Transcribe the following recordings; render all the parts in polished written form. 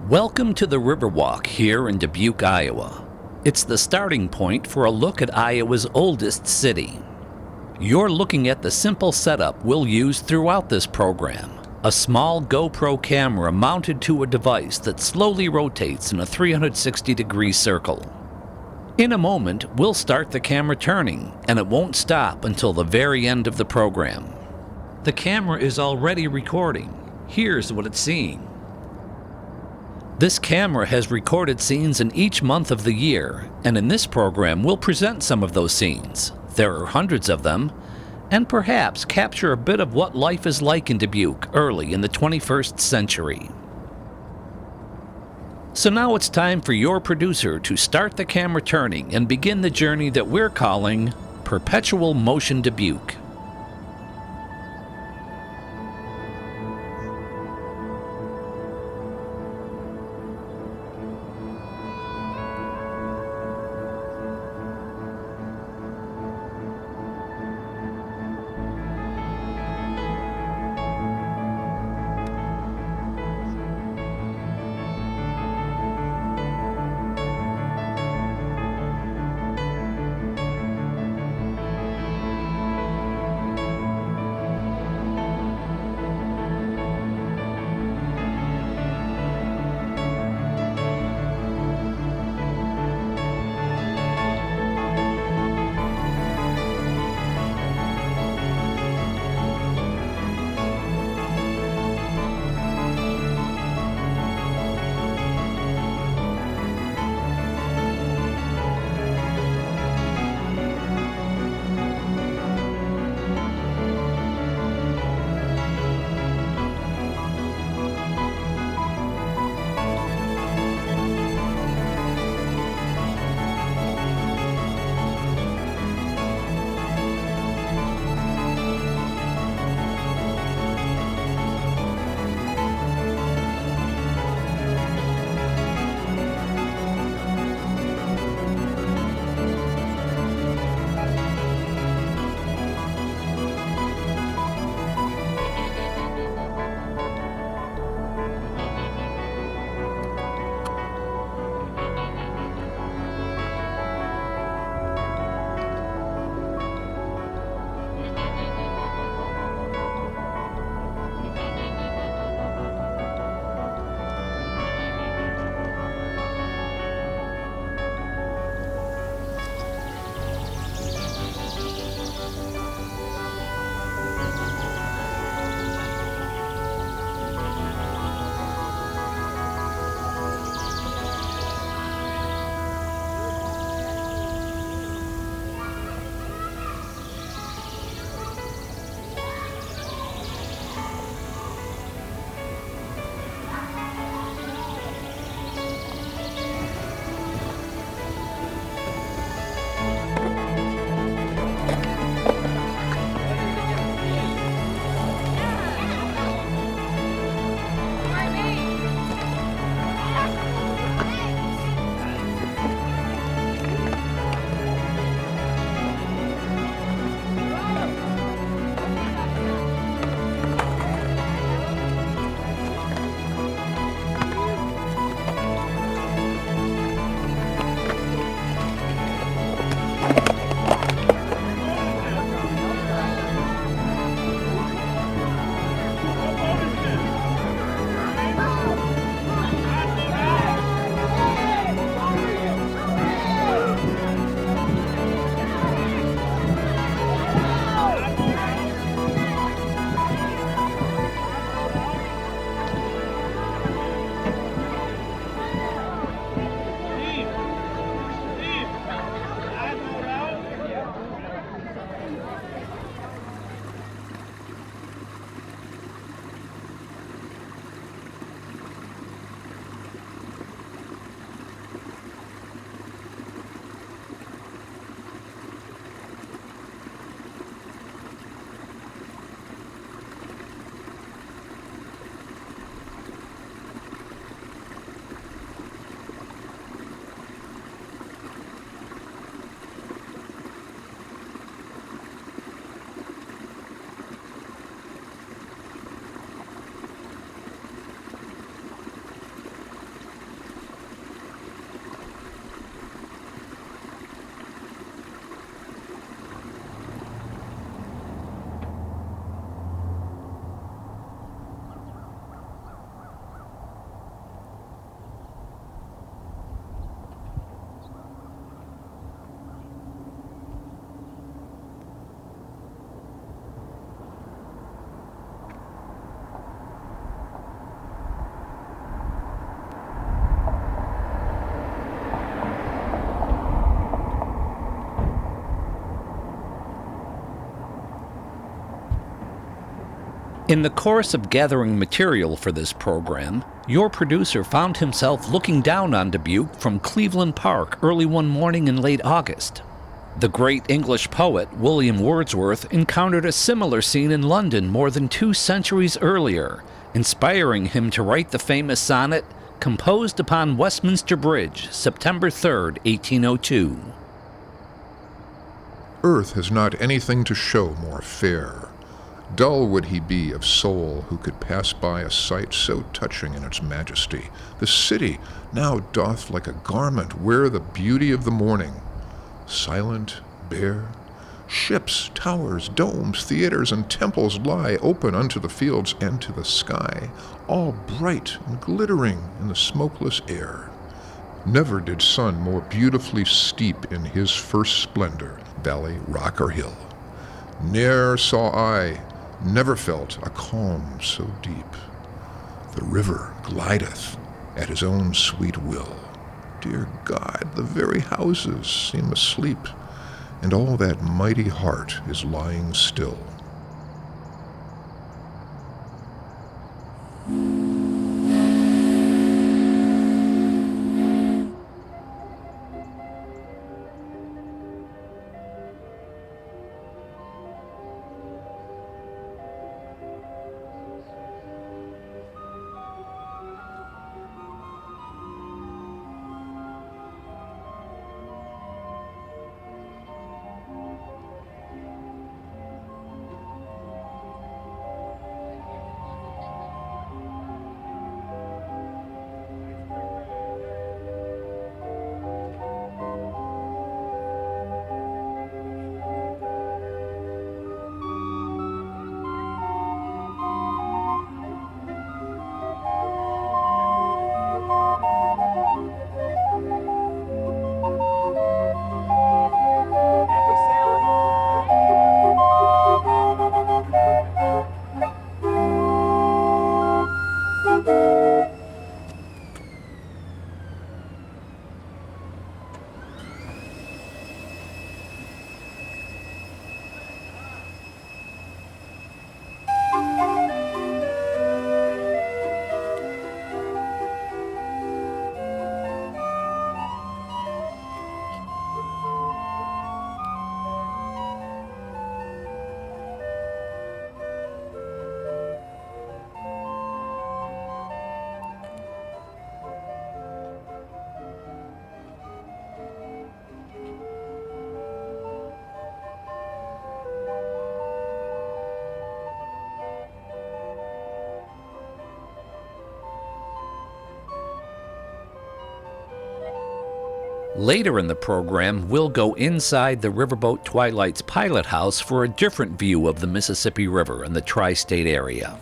Welcome to the Riverwalk here in Dubuque, Iowa. It's the starting point for a look at Iowa's oldest city. You're looking at the simple setup we'll use throughout this program. A small GoPro camera mounted to a device that slowly rotates in a 360-degree circle. In a moment, we'll start the camera turning, and it won't stop until the very end of the program. The camera is already recording. Here's what it's seeing. This camera has recorded scenes in each month of the year, and in this program we'll present some of those scenes. There are hundreds of them, and perhaps capture a bit of what life is like in Dubuque early in the 21st century. So now it's time for your producer to start the camera turning and begin the journey that we're calling Perpetual Motion Dubuque. In the course of gathering material for this program, your producer found himself looking down on Dubuque from Cleveland Park early one morning in late August. The great English poet William Wordsworth encountered a similar scene in London more than 2 centuries earlier, inspiring him to write the famous sonnet, Composed upon Westminster Bridge, September 3, 1802. Earth has not anything to show more fair. Dull would he be of soul who could pass by a sight so touching in its majesty. The city now doth like a garment wear the beauty of the morning. Silent, bare, ships, towers, domes, theaters, and temples lie open unto the fields and to the sky, all bright and glittering in the smokeless air. Never did sun more beautifully steep in his first splendor valley, rock, or hill. Ne'er saw I, never felt a calm so deep. The river glideth at his own sweet will. Dear God, the very houses seem asleep, and all that mighty heart is lying still. Later in the program, we'll go inside the riverboat Twilight's pilot house for a different view of the Mississippi River and the Tri-State area.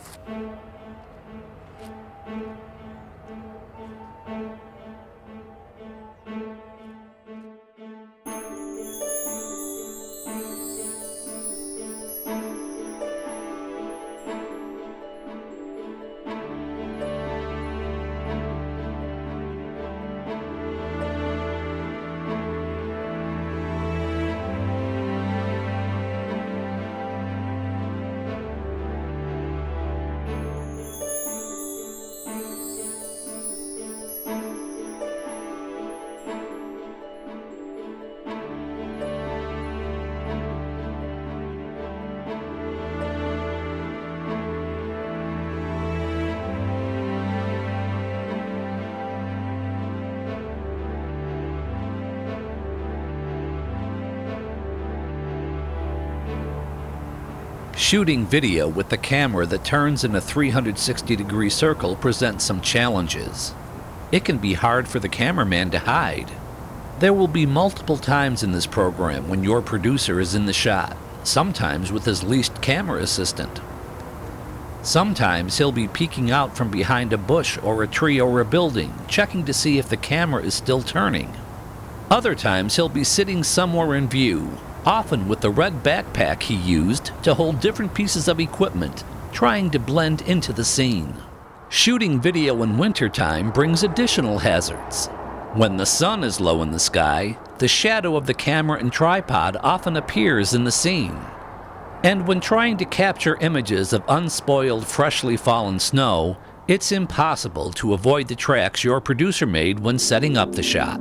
Shooting video with the camera that turns in a 360-degree circle presents some challenges. It can be hard for the cameraman to hide. There will be multiple times in this program when your producer is in the shot, sometimes with his leased camera assistant. Sometimes he'll be peeking out from behind a bush or a tree or a building, checking to see if the camera is still turning. Other times he'll be sitting somewhere in view, often with the red backpack he used to hold different pieces of equipment, trying to blend into the scene. Shooting video in wintertime brings additional hazards. When the sun is low in the sky, the shadow of the camera and tripod often appears in the scene. And when trying to capture images of unspoiled, freshly fallen snow, it's impossible to avoid the tracks your producer made when setting up the shot.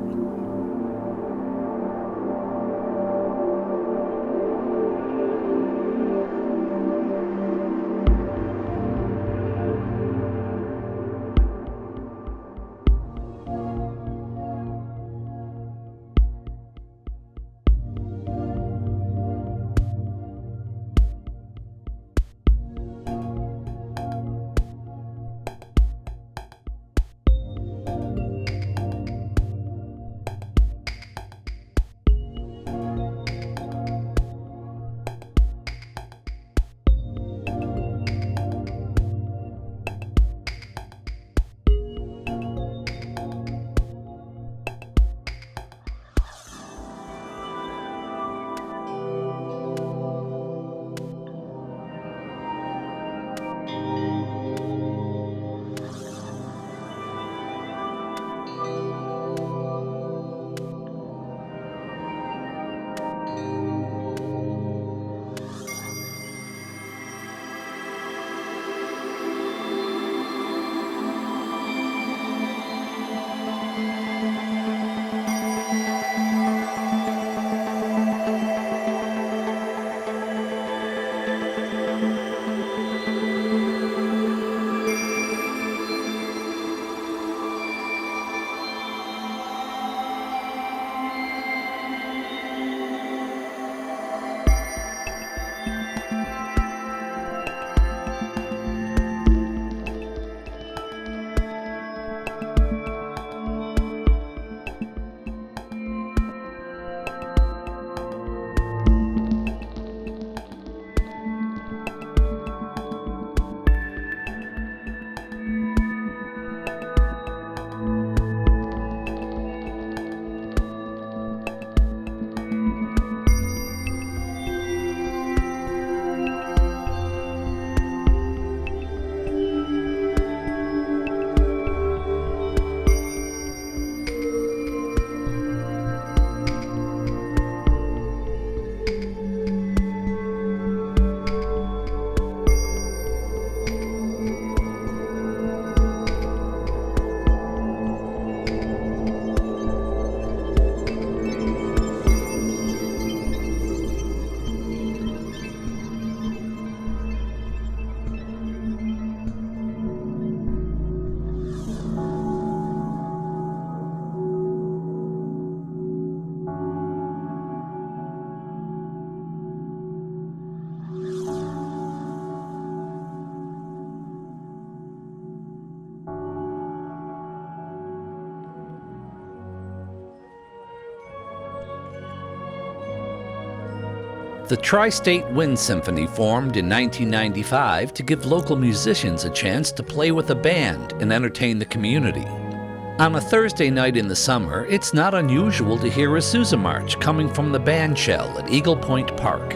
The Tri-State Wind Symphony formed in 1995 to give local musicians a chance to play with a band and entertain the community. On a Thursday night in the summer, it's not unusual to hear a Sousa March coming from the band shell at Eagle Point Park.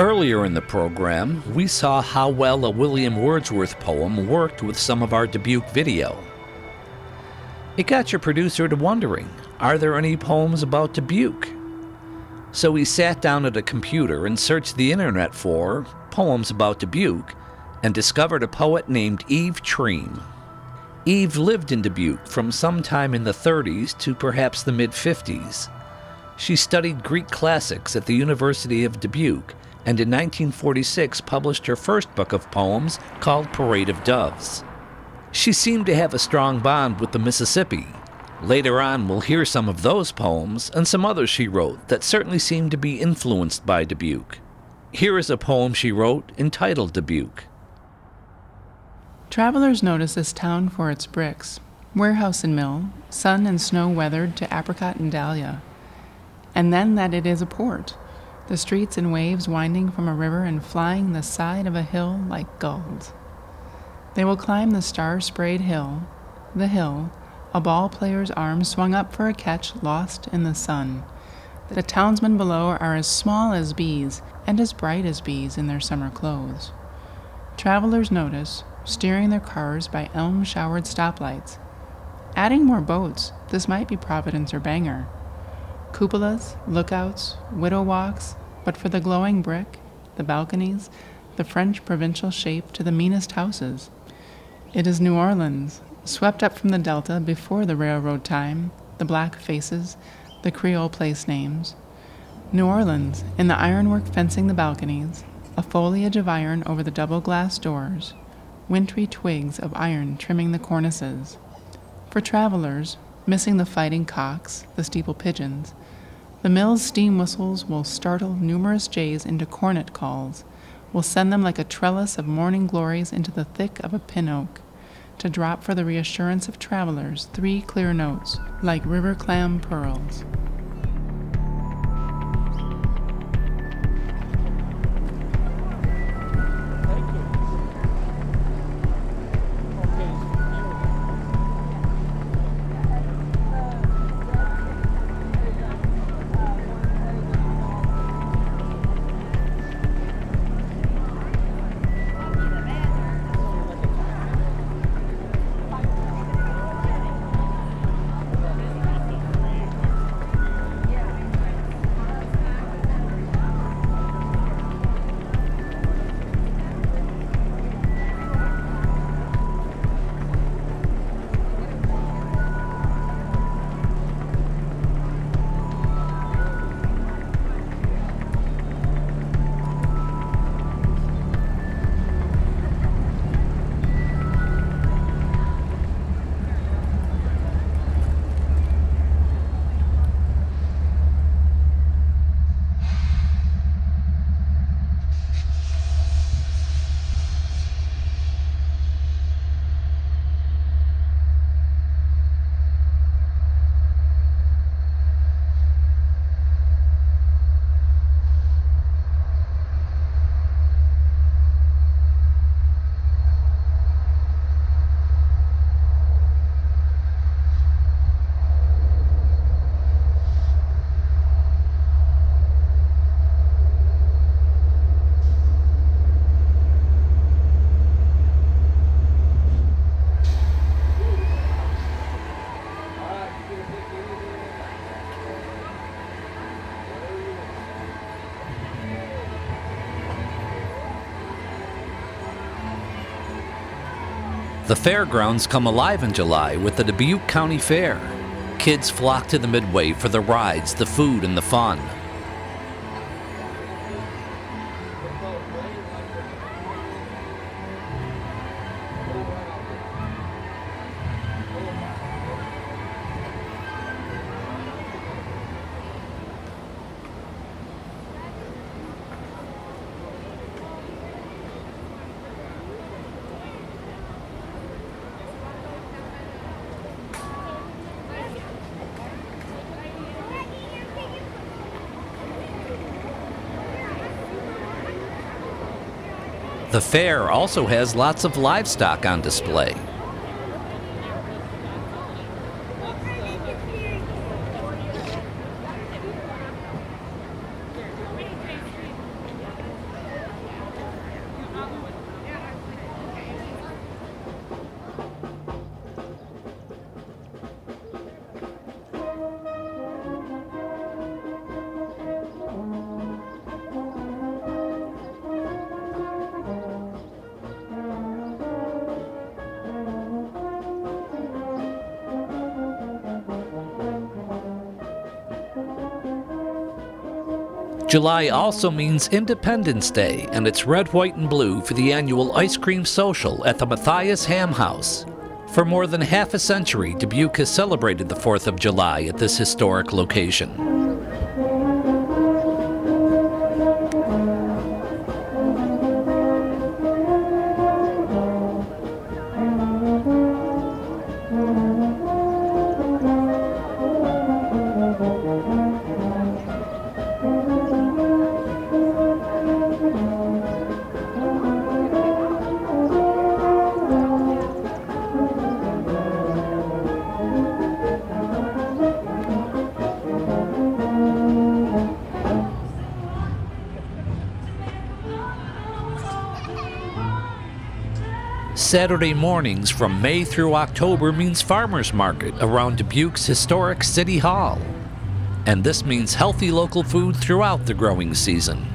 Earlier in the program, we saw how well a William Wordsworth poem worked with some of our Dubuque video. It got your producer to wondering, are there any poems about Dubuque? So he sat down at a computer and searched the internet for poems about Dubuque and discovered a poet named Eve Triem. Eve lived in Dubuque from sometime in the 30s to perhaps the mid-50s. She studied Greek classics at the University of Dubuque and in 1946 published her first book of poems called Parade of Doves. She seemed to have a strong bond with the Mississippi. Later on, we'll hear some of those poems and some others she wrote that certainly seemed to be influenced by Dubuque. Here is a poem she wrote entitled Dubuque. Travelers notice this town for its bricks, warehouse and mill, sun and snow weathered to apricot and dahlia, and then that it is a port, the streets and waves winding from a river and flying the side of a hill like gulls. They will climb the star-sprayed hill, a ball player's arm swung up for a catch lost in the sun. The townsmen below are as small as bees and as bright as bees in their summer clothes. Travelers notice, steering their cars by elm-showered stoplights. Adding more boats, this might be Providence or Bangor. Cupolas, lookouts, widow walks, but for the glowing brick, the balconies, the French provincial shape to the meanest houses. It is New Orleans, swept up from the Delta before the railroad time, the black faces, the Creole place names. New Orleans, in the ironwork fencing the balconies, a foliage of iron over the double glass doors, wintry twigs of iron trimming the cornices. For travelers, missing the fighting cocks, the steeple pigeons, the mill's steam whistles will startle numerous jays into cornet calls, will send them like a trellis of morning glories into the thick of a pin oak, to drop for the reassurance of travelers 3 clear notes, like river clam pearls. The fairgrounds come alive in July with the Dubuque County Fair. Kids flock to the Midway for the rides, the food, and the fun. The fair also has lots of livestock on display. July also means Independence Day, and it's red, white, and blue for the annual ice cream social at the Matthias Ham House. For more than half a century, Dubuque has celebrated the 4th of July at this historic location. Saturday mornings from May through October means farmers market around Dubuque's historic City Hall. And this means healthy local food throughout the growing season.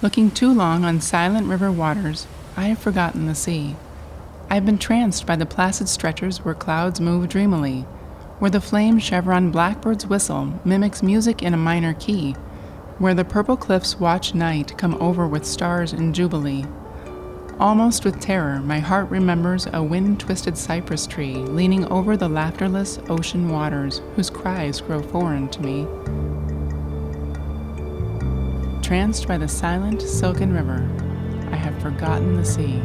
Looking too long on silent river waters, I have forgotten the sea. I have been tranced by the placid stretchers where clouds move dreamily, where the flame chevron blackbird's whistle mimics music in a minor key, where the purple cliffs watch night come over with stars in jubilee. Almost with terror, my heart remembers a wind-twisted cypress tree leaning over the laughterless ocean waters whose cries grow foreign to me. Tranced by the silent, silken river, I have forgotten the sea.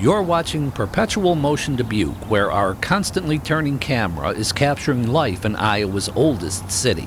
You're watching Perpetual Motion Dubuque, where our constantly turning camera is capturing life in Iowa's oldest city.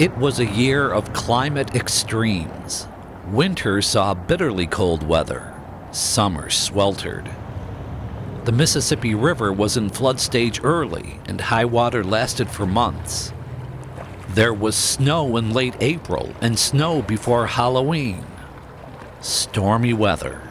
It was a year of climate extremes. Winter saw bitterly cold weather. Summer sweltered. The Mississippi River was in flood stage early, and high water lasted for months. There was snow in late April and snow before Halloween. Stormy weather.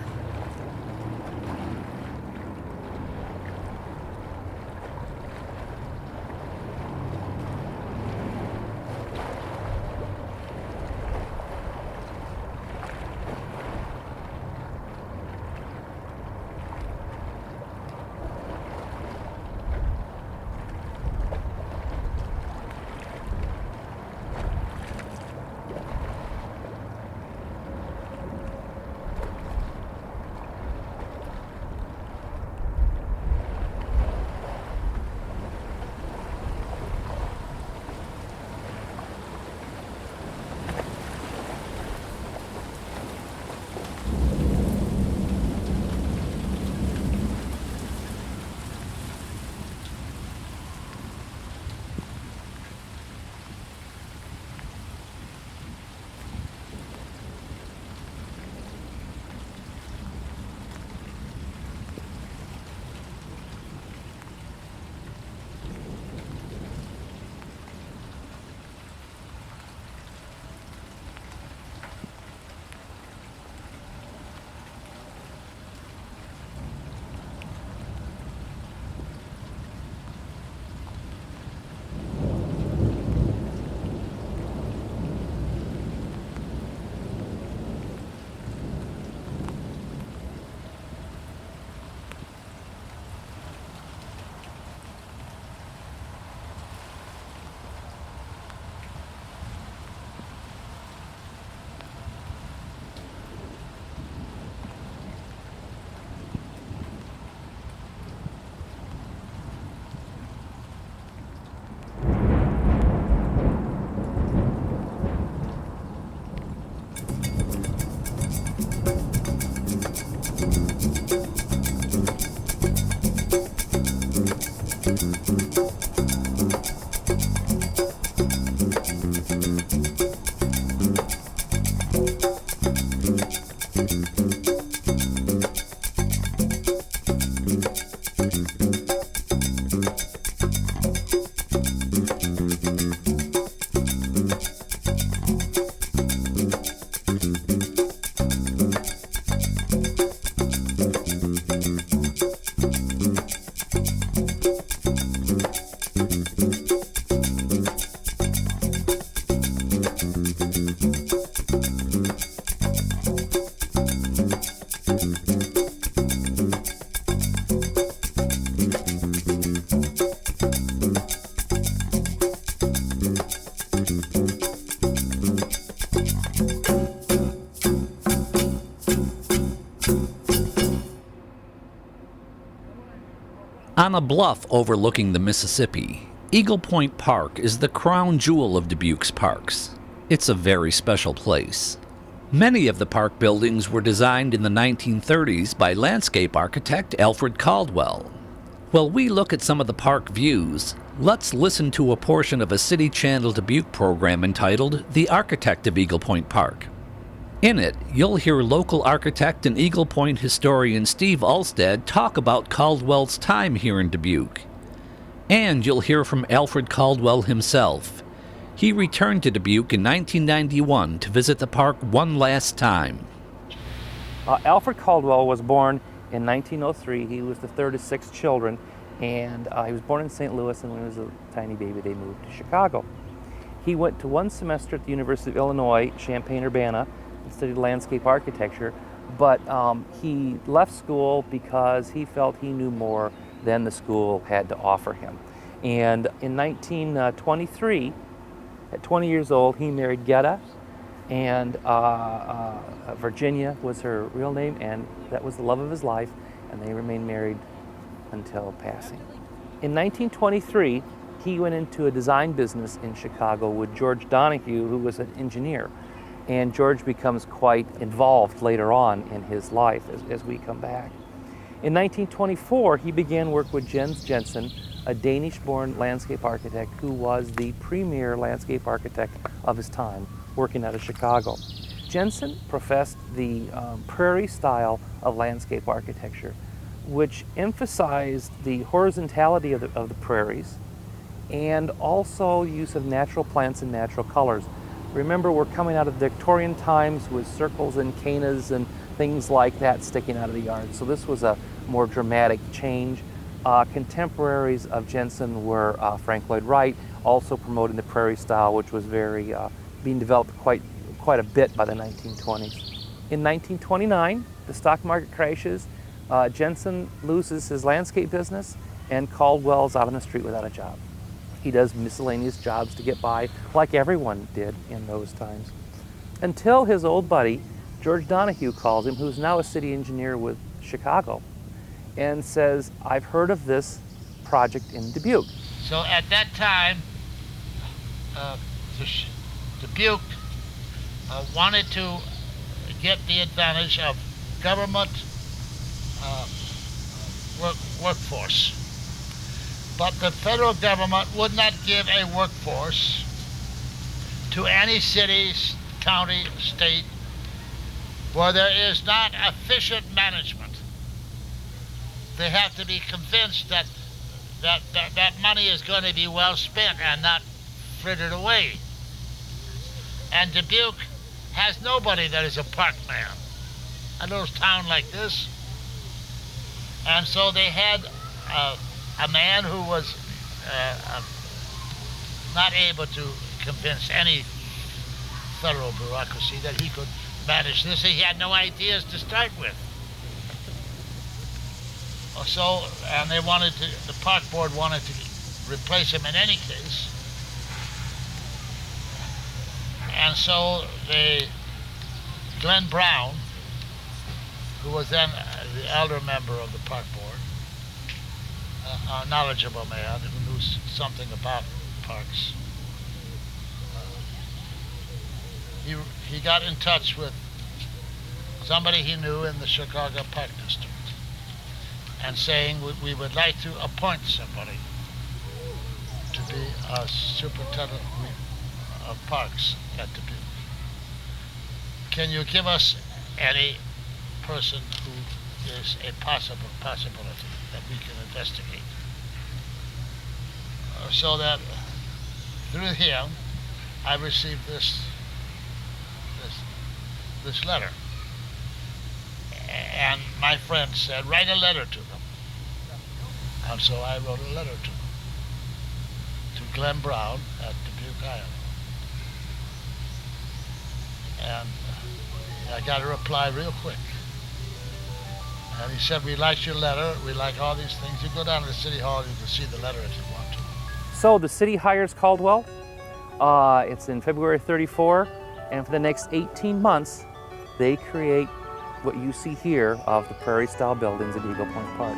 On a bluff overlooking the Mississippi, Eagle Point Park is the crown jewel of Dubuque's parks. It's a very special place. Many of the park buildings were designed in the 1930s by landscape architect Alfred Caldwell. While we look at some of the park views, let's listen to a portion of a CityChannel Dubuque program entitled The Architect of Eagle Point Park. In it, you'll hear local architect and Eagle Point historian Steve Alstead talk about Caldwell's time here in Dubuque. And you'll hear from Alfred Caldwell himself. He returned to Dubuque in 1991 to visit the park one last time. Alfred Caldwell was born in 1903. He was the third of 6 children, and he was born in St. Louis, and when he was a tiny baby, they moved to Chicago. He went to 1 semester at the University of Illinois, Champaign-Urbana, and studied landscape architecture, but he left school because he felt he knew more than the school had to offer him. And in 1923, at 20 years old, he married Getta, and Virginia was her real name, and that was the love of his life, and they remained married until passing. In 1923, he went into a design business in Chicago with George Donahue, who was an engineer, and George becomes quite involved later on in his life as we come back. In 1924, he began work with Jens Jensen, a Danish-born landscape architect who was the premier landscape architect of his time, working out of Chicago. Jensen professed the prairie style of landscape architecture, which emphasized the horizontality of the prairies and also use of natural plants and natural colors. Remember, we're coming out of Victorian times with circles and cannas and things like that sticking out of the yard. So this was a more dramatic change. Contemporaries of Jensen were Frank Lloyd Wright, also promoting the prairie style, which was very being developed quite a bit by the 1920s. In 1929, the stock market crashes. Jensen loses his landscape business, and Caldwell's out on the street without a job. He does miscellaneous jobs to get by, like everyone did in those times. Until his old buddy, George Donahue, calls him, who's now a city engineer with Chicago, and says, "I've heard of this project in Dubuque." So at that time, Dubuque wanted to get the advantage of government workforce. But the federal government would not give a workforce to any city, county, state where there is not efficient management. They have to be convinced that money is going to be well spent and not frittered away. And Dubuque has nobody that is a park man. A little town like this. And so they had a man who was not able to convince any federal bureaucracy that he could manage this. He had no ideas to start with. So, and they wanted to, the park board wanted to replace him in any case. And so Glenn Brown, who was then the elder member of the park board, a knowledgeable man who knew something about parks, he got in touch with somebody he knew in the Chicago Park District and saying, we would like to appoint somebody to be a superintendent of parks at Dubuque. Can you give us any person who is a possibility that we can investigate? So that through him, I received this letter. And my friend said, write a letter to them. And so I wrote a letter to them, to Glenn Brown at Dubuque, Iowa. And I got a reply real quick. And he said, we like your letter, we like all these things. You go down to the city hall, you can see the letter if you want to. So the city hires Caldwell. It's in February 34, and for the next 18 months, they create what you see here of the prairie-style buildings at Eagle Point Park.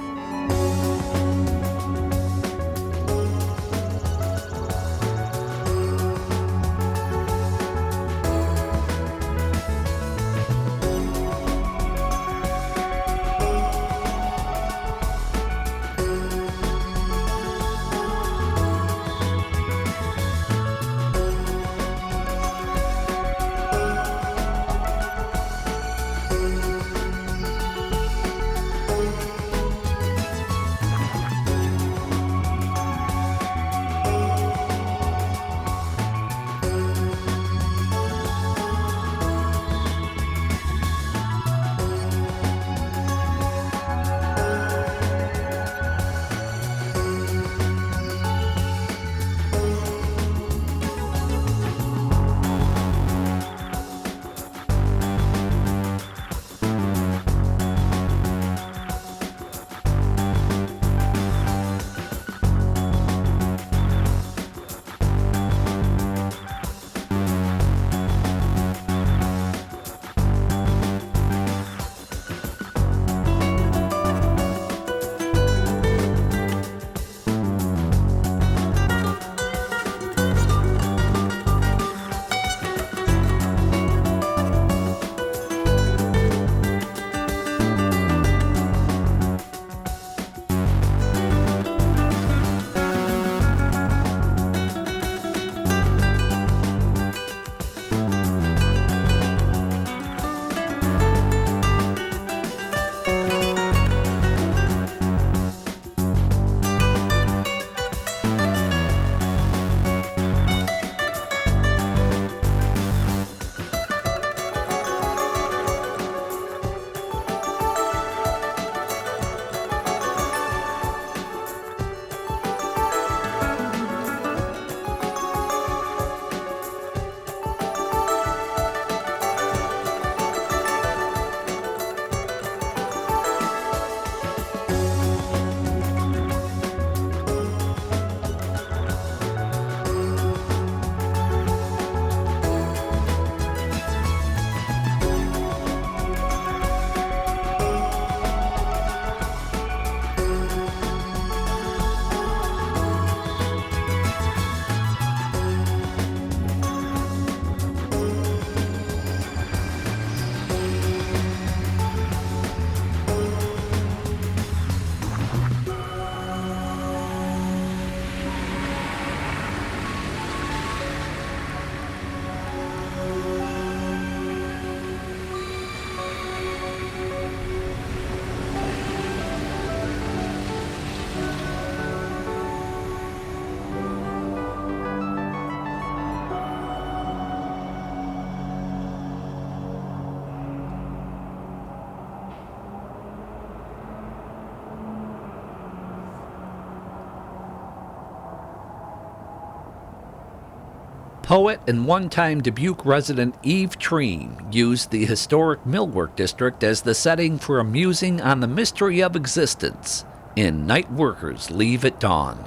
Poet and one-time Dubuque resident Eve Triem used the historic millwork district as the setting for a musing on the mystery of existence in Night Workers Leave at Dawn.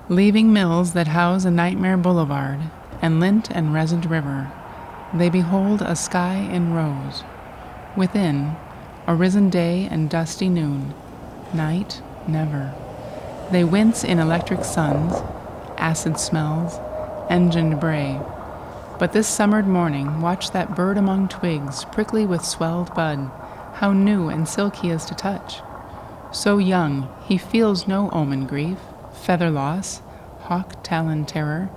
Leaving mills that house a nightmare boulevard and lint and resined river, they behold a sky in rose. Within, a risen day and dusty noon, night never. They wince in electric suns, acid smells, engined bray. But this summered morning, watch that bird among twigs, prickly with swelled bud, how new and silk he is to touch. So young, he feels no omen grief, feather loss, hawk talon terror,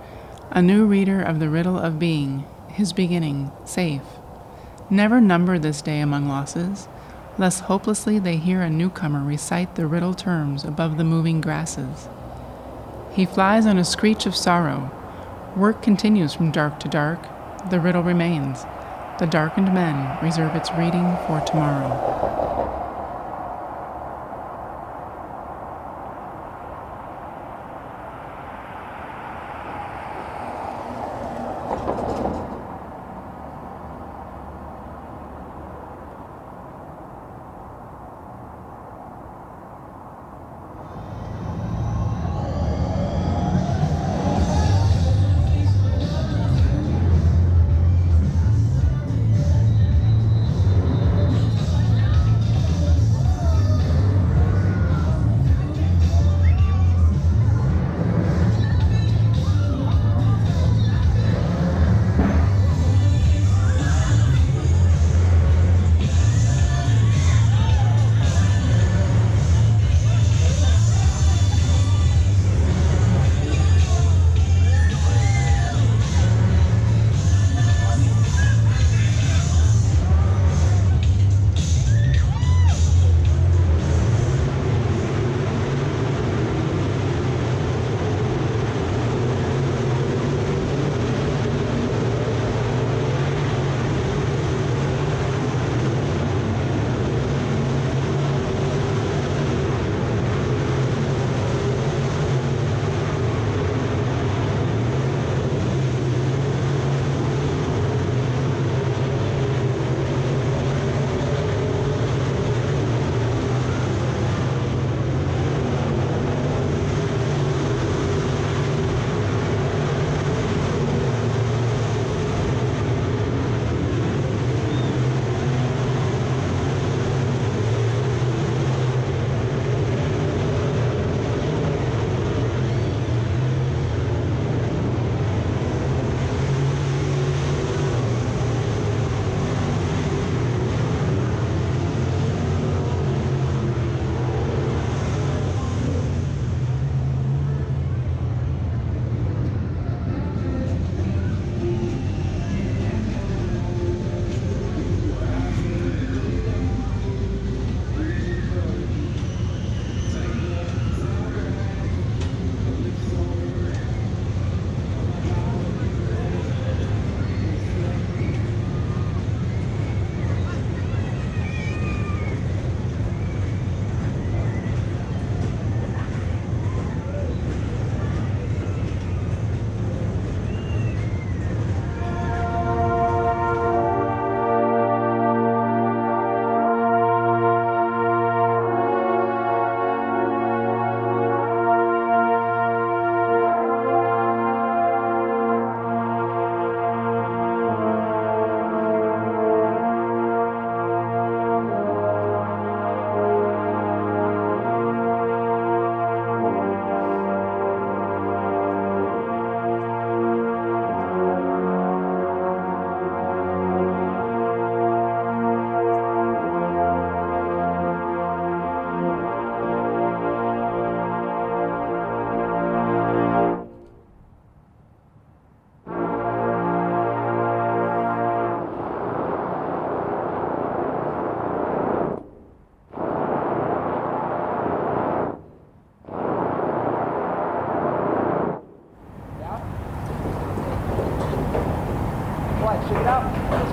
a new reader of the riddle of being, his beginning, safe. Never number this day among losses, lest hopelessly they hear a newcomer recite the riddle terms above the moving grasses. He flies on a screech of sorrow. Work continues from dark to dark. The riddle remains. The darkened men reserve its reading for tomorrow.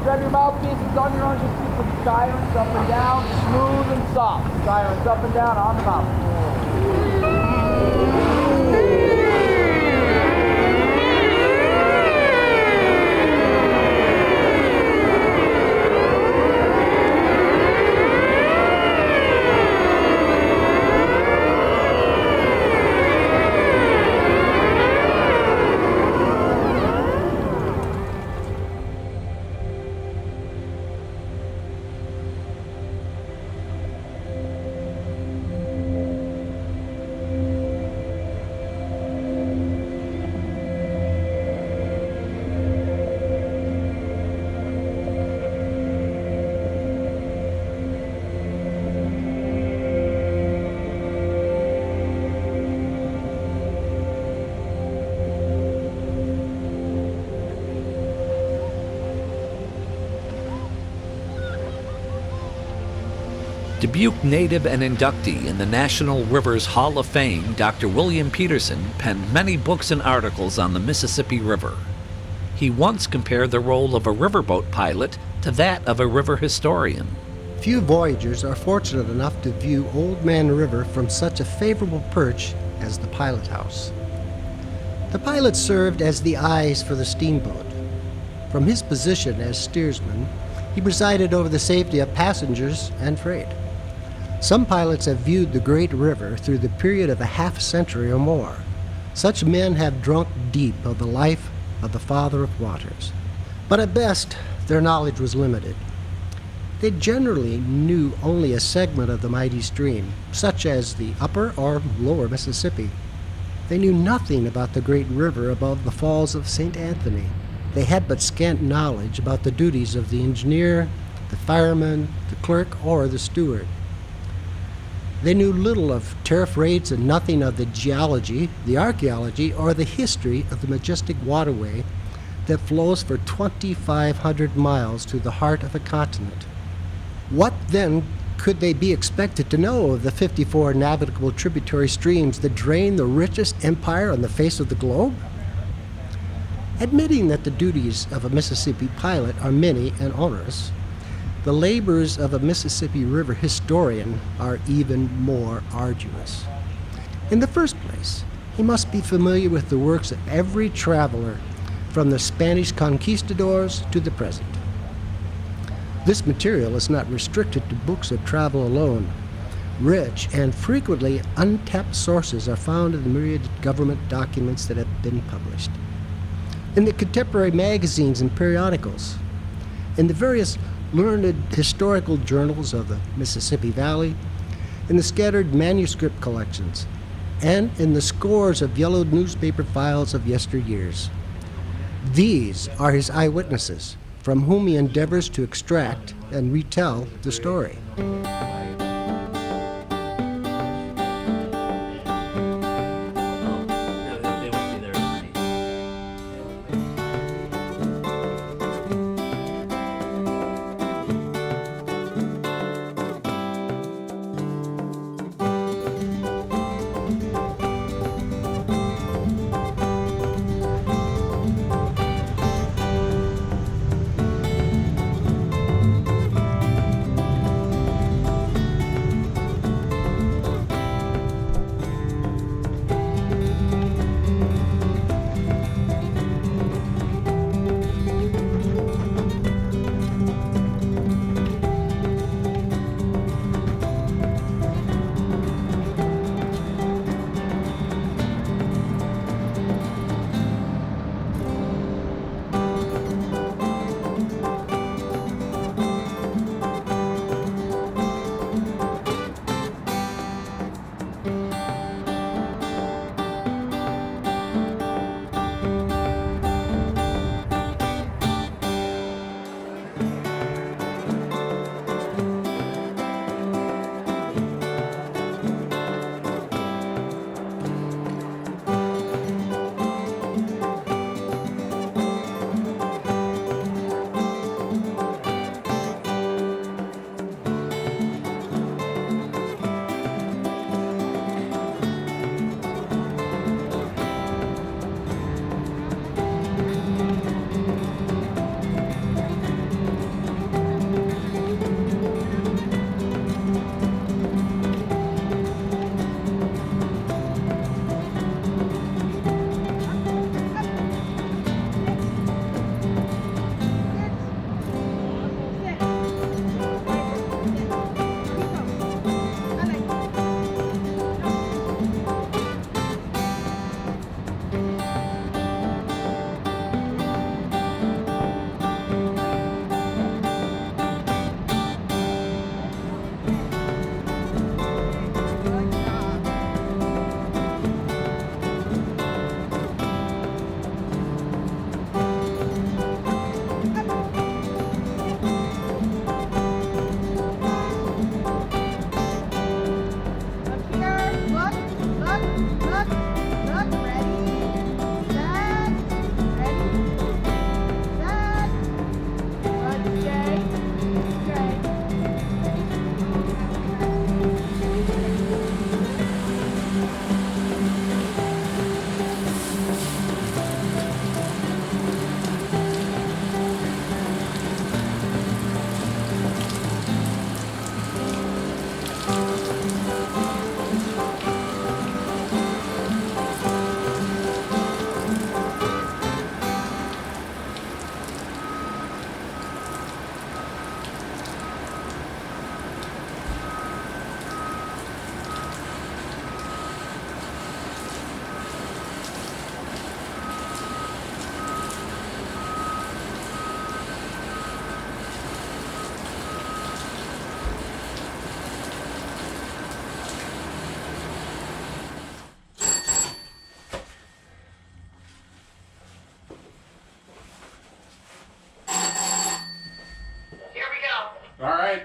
Grab your mouthpieces on your own, just do some sirens up and down, smooth and soft. Sirens up and down on the mouth. Dubuque native and inductee in the National Rivers Hall of Fame, Dr. William Peterson penned many books and articles on the Mississippi River. He once compared the role of a riverboat pilot to that of a river historian. Few voyagers are fortunate enough to view Old Man River from such a favorable perch as the pilot house. The pilot served as the eyes for the steamboat. From his position as steersman, he presided over the safety of passengers and freight. Some pilots have viewed the great river through the period of a half century or more. Such men have drunk deep of the life of the Father of Waters. But at best, their knowledge was limited. They generally knew only a segment of the mighty stream, such as the upper or lower Mississippi. They knew nothing about the great river above the falls of St. Anthony. They had but scant knowledge about the duties of the engineer, the fireman, the clerk, or the steward. They knew little of tariff rates and nothing of the geology, the archaeology, or the history of the majestic waterway that flows for 2,500 miles through the heart of a continent. What, then, could they be expected to know of the 54 navigable tributary streams that drain the richest empire on the face of the globe? Admitting that the duties of a Mississippi pilot are many and onerous, the labors of a Mississippi River historian are even more arduous. In the first place, he must be familiar with the works of every traveler from the Spanish conquistadors to the present. This material is not restricted to books of travel alone. Rich and frequently untapped sources are found in the myriad government documents that have been published, in the contemporary magazines and periodicals, in the various learned historical journals of the Mississippi Valley, in the scattered manuscript collections, and in the scores of yellowed newspaper files of yesteryears. These are his eyewitnesses, from whom he endeavors to extract and retell the story. All right.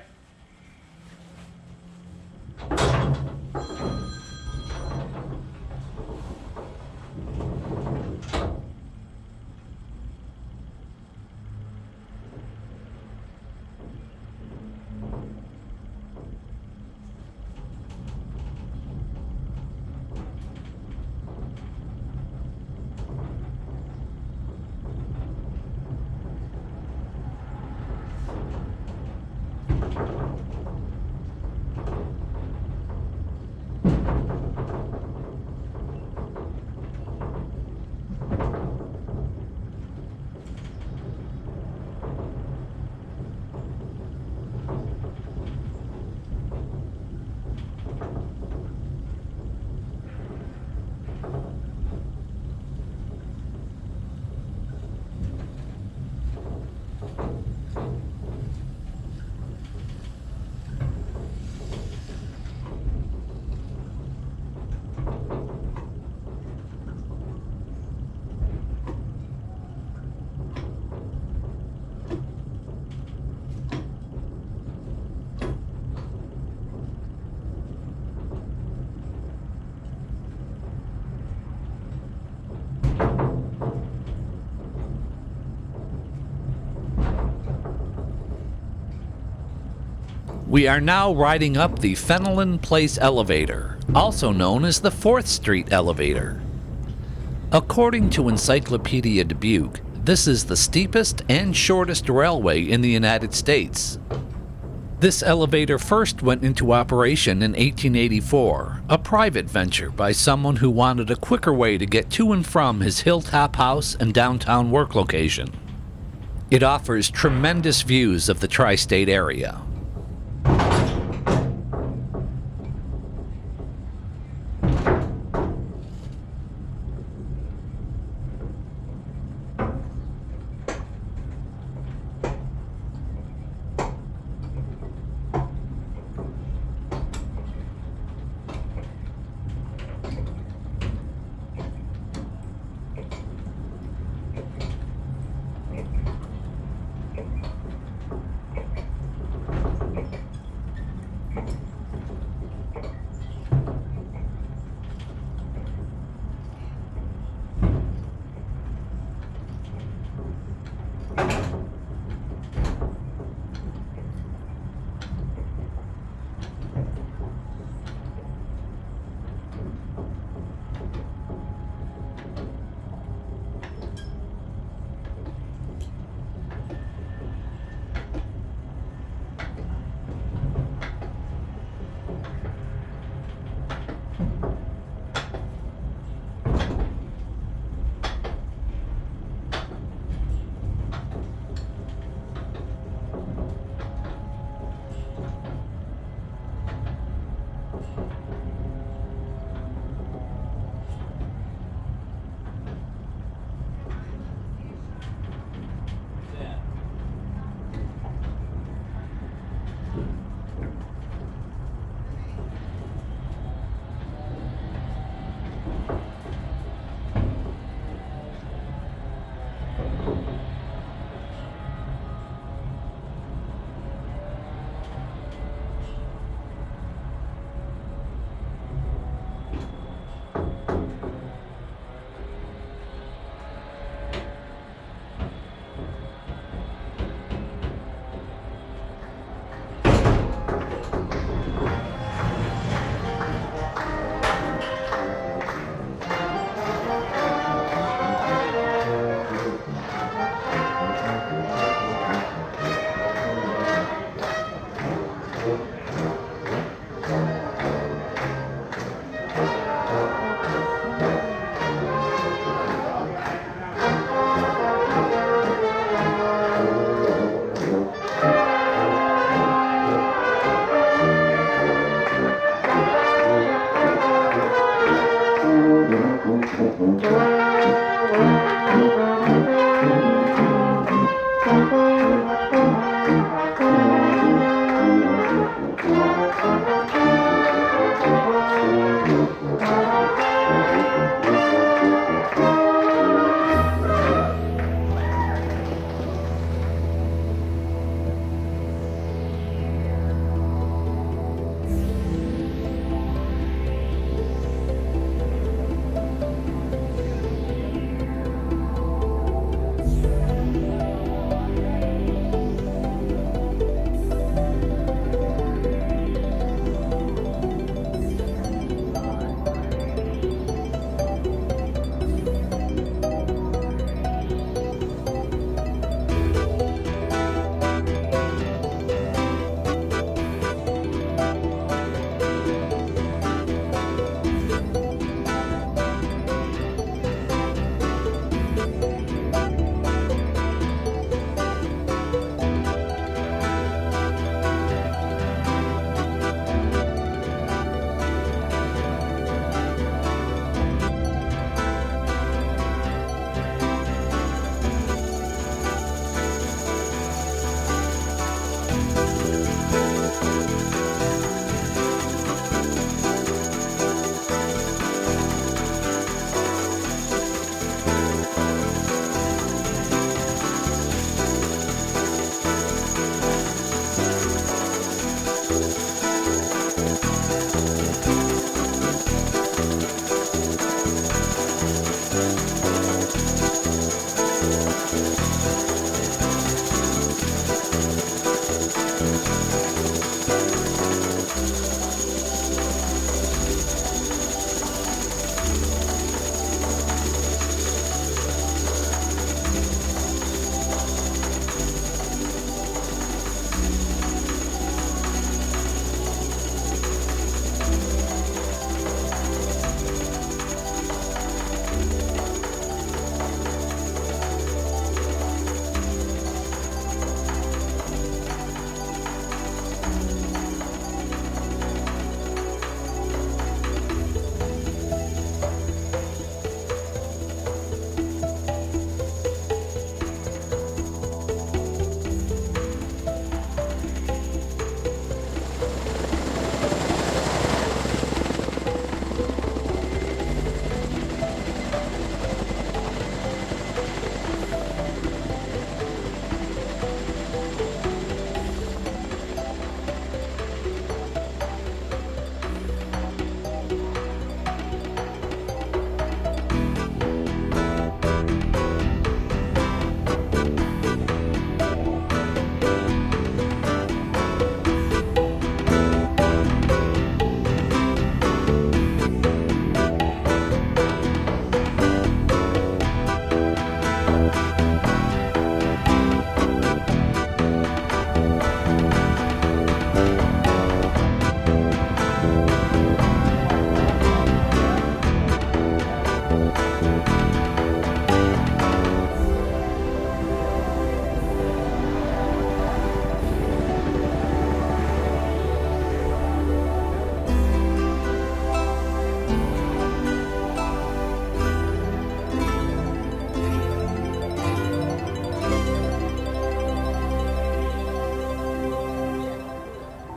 We are now riding up the Fenelon Place elevator, also known as the 4th Street elevator. According to Encyclopedia Dubuque, this is the steepest and shortest railway in the United States. This elevator first went into operation in 1884, a private venture by someone who wanted a quicker way to get to and from his hilltop house and downtown work location. It offers tremendous views of the tri-state area.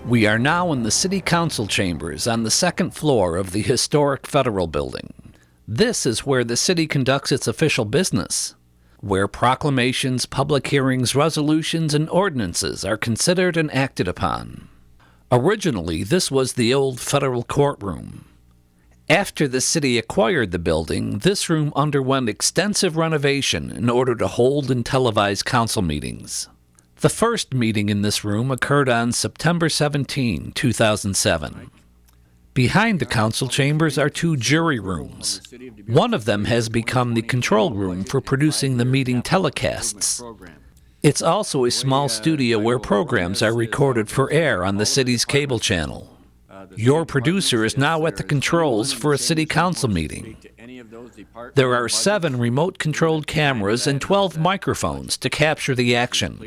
We are now in the City Council chambers on the second floor of the historic Federal Building. This is where the city conducts its official business, where proclamations, public hearings, resolutions, and ordinances are considered and acted upon. Originally, this was the old federal courtroom. After the city acquired the building, this room underwent extensive renovation in order to hold and televise council meetings. The first meeting in this room occurred on September 17, 2007. Behind the council chambers are two jury rooms. One of them has become the control room for producing the meeting telecasts. It's also a small studio where programs are recorded for air on the city's cable channel. Your producer is now at the controls for a city council meeting. There are 7 remote-controlled cameras and 12 microphones to capture the action.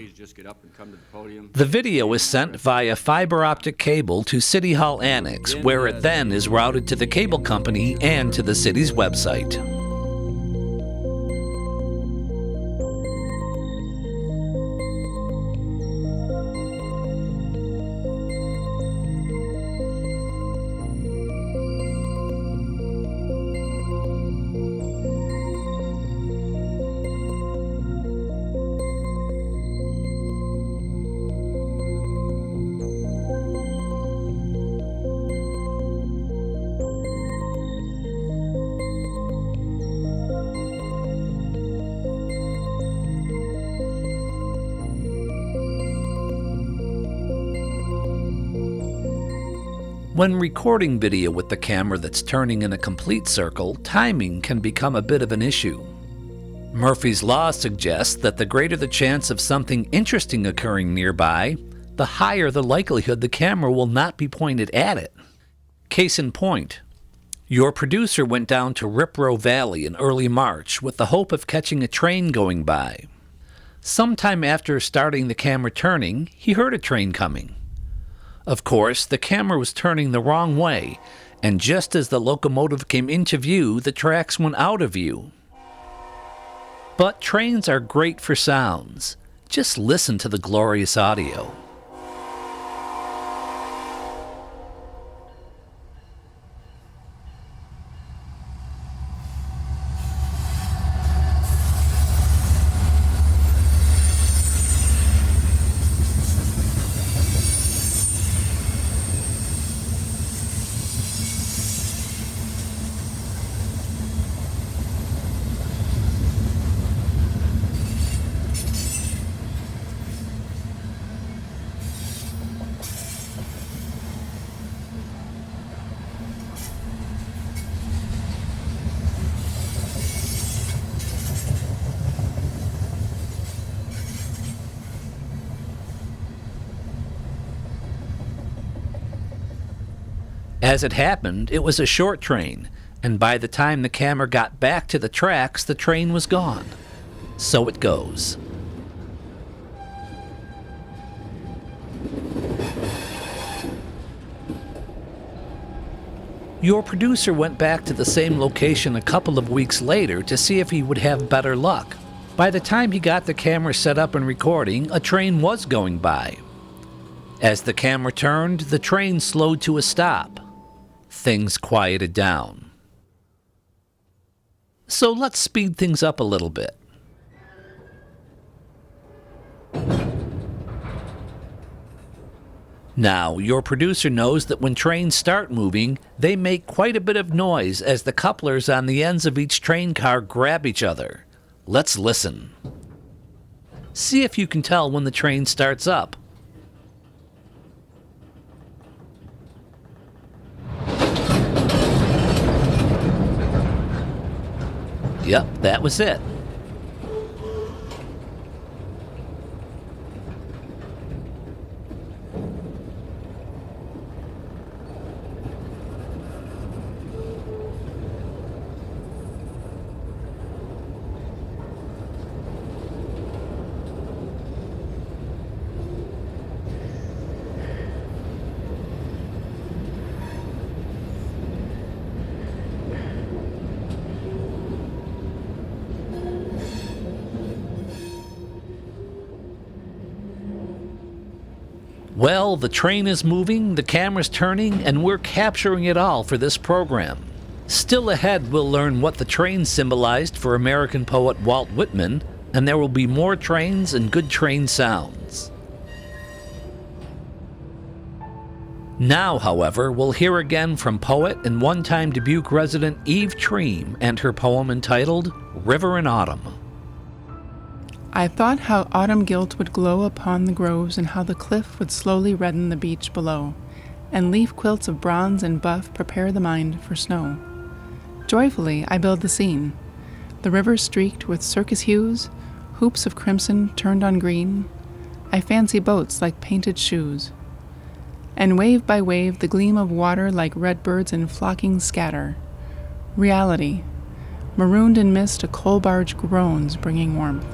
The video is sent via fiber optic cable to City Hall Annex, where it then is routed to the cable company and to the city's website. When recording video with the camera that's turning in a complete circle, timing can become a bit of an issue. Murphy's Law suggests that the greater the chance of something interesting occurring nearby, the higher the likelihood the camera will not be pointed at it. Case in point, your producer went down to Ripro Valley in early March with the hope of catching a train going by. Sometime after starting the camera turning, he heard a train coming. Of course, the camera was turning the wrong way, and just as the locomotive came into view, the tracks went out of view. But trains are great for sounds. Just listen to the glorious audio. As it happened, it was a short train, and by the time the camera got back to the tracks, the train was gone. So it goes. Your producer went back to the same location a couple of weeks later to see if he would have better luck. By the time he got the camera set up and recording, a train was going by. As the camera turned, the train slowed to a stop. Things quieted down. So let's speed things up a little bit. Now, your producer knows that when trains start moving, they make quite a bit of noise as the couplers on the ends of each train car grab each other. Let's listen. See if you can tell when the train starts up. Yep, that was it. Well, the train is moving, the camera's turning, and we're capturing it all for this program. Still ahead, we'll learn what the train symbolized for American poet Walt Whitman, and there will be more trains and good train sounds. Now, however, we'll hear again from poet and one-time Dubuque resident Eve Triem and her poem entitled River in Autumn. I thought how autumn gilt would glow upon the groves, and how the cliff would slowly redden the beach below, and leaf quilts of bronze and buff prepare the mind for snow. Joyfully I build the scene, the river streaked with circus hues, hoops of crimson turned on green. I fancy boats like painted shoes. And wave by wave the gleam of water like red birds in flocking scatter. Reality, marooned in mist, a coal barge groans, bringing warmth.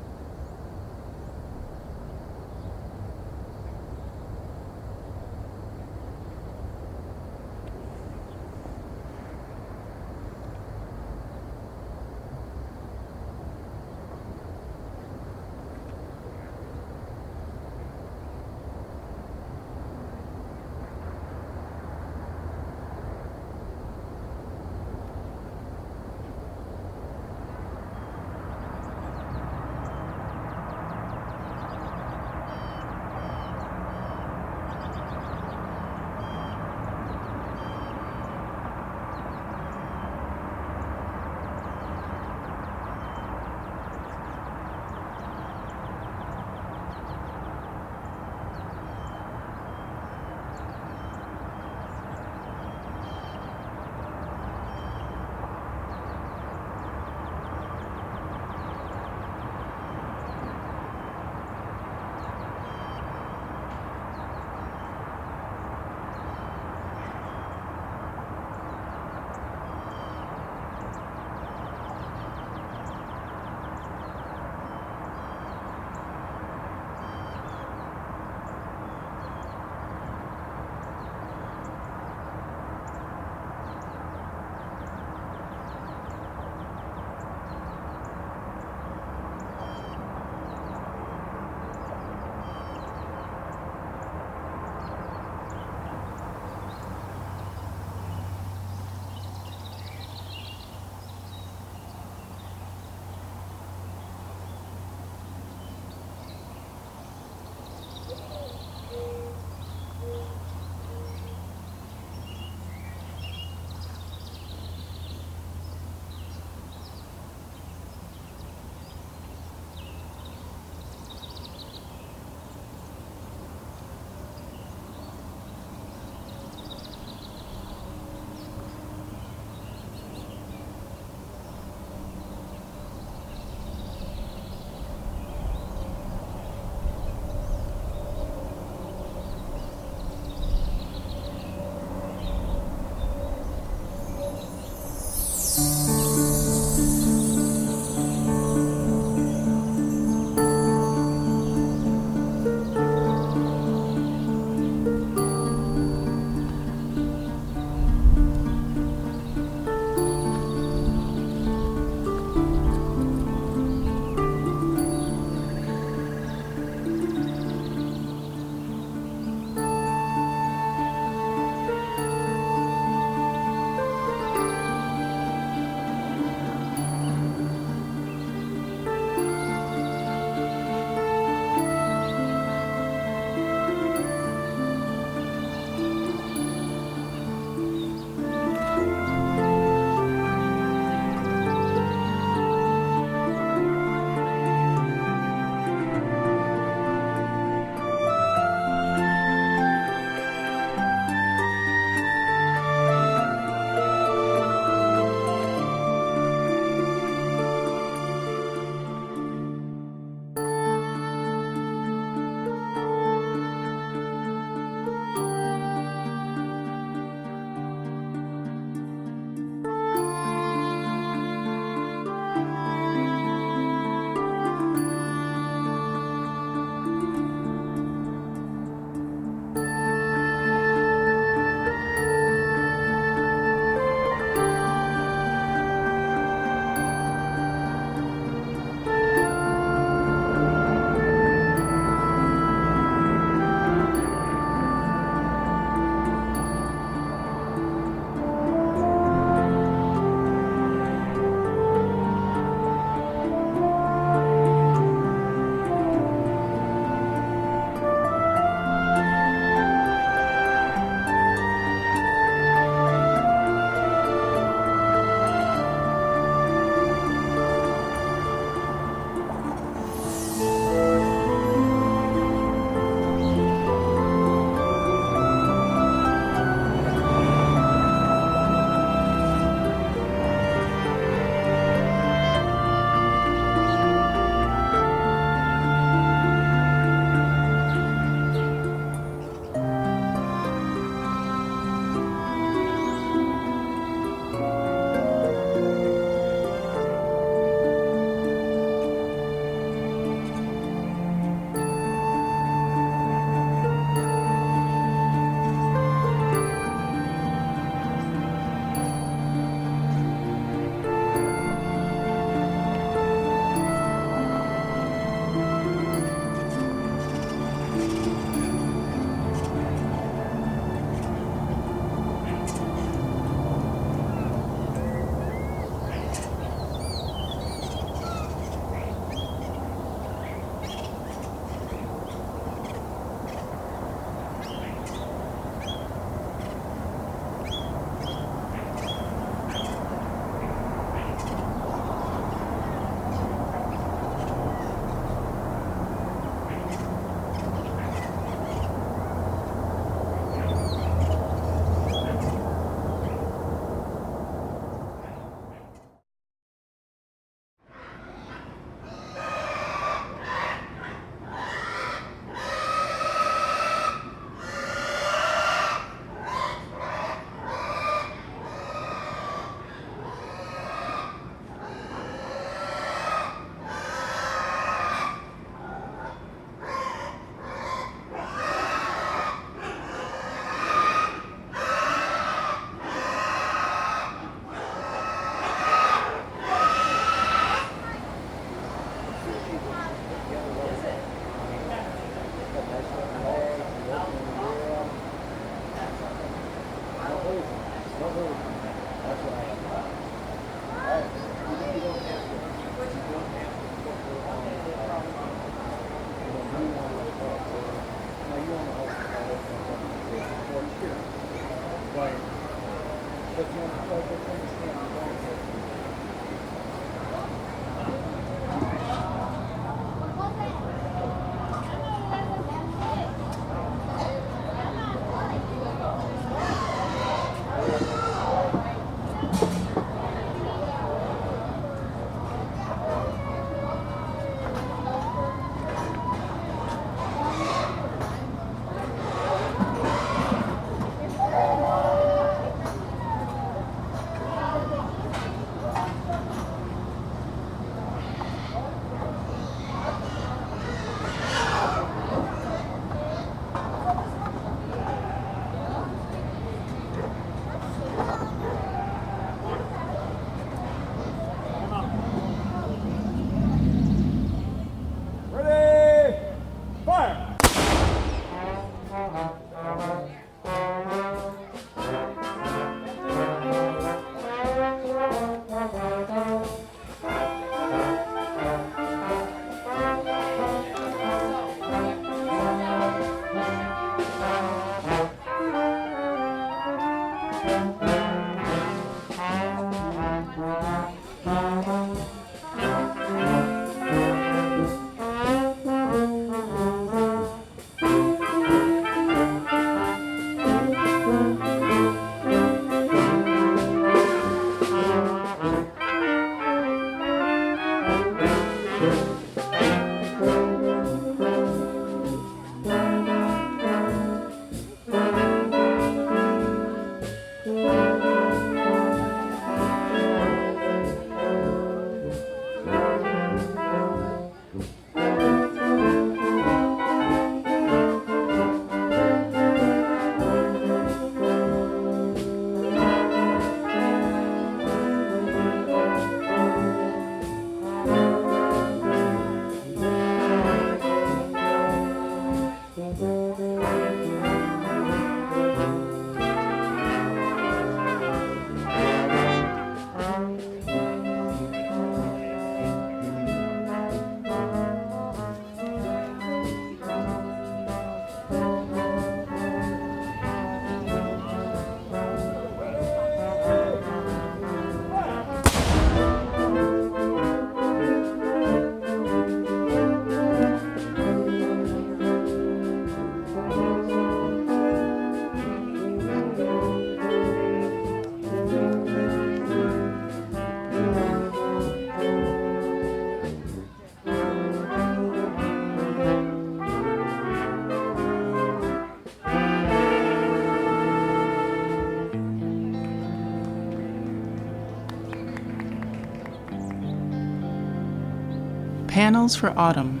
Panels for Autumn.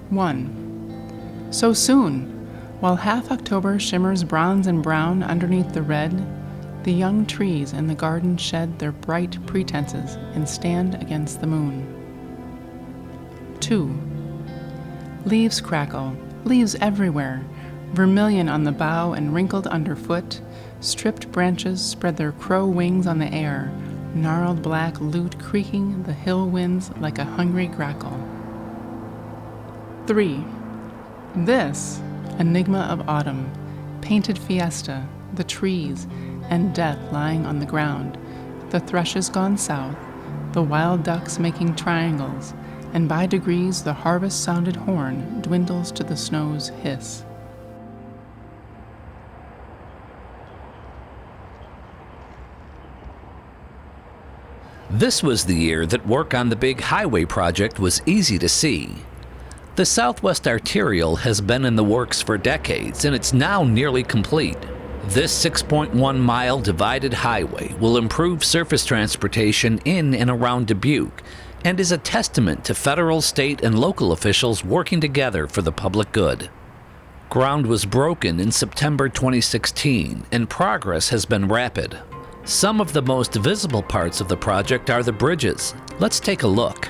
1. So soon, while half October shimmers bronze and brown underneath the red, the young trees in the garden shed their bright pretenses and stand against the moon. 2. Leaves crackle, leaves everywhere, vermilion on the bough and wrinkled underfoot, stripped branches spread their crow wings on the air, gnarled black lute creaking the hill winds like a hungry grackle. 3. This, enigma of autumn, painted fiesta, the trees, and death lying on the ground, the thrushes gone south, the wild ducks making triangles, and by degrees the harvest-sounded horn dwindles to the snow's hiss. This was the year that work on the big highway project was easy to see. The Southwest Arterial has been in the works for decades, and it's now nearly complete. This 6.1-mile divided highway will improve surface transportation in and around Dubuque, and is a testament to federal, state, and local officials working together for the public good. Ground was broken in September 2016, and progress has been rapid. Some of the most visible parts of the project are the bridges. Let's take a look.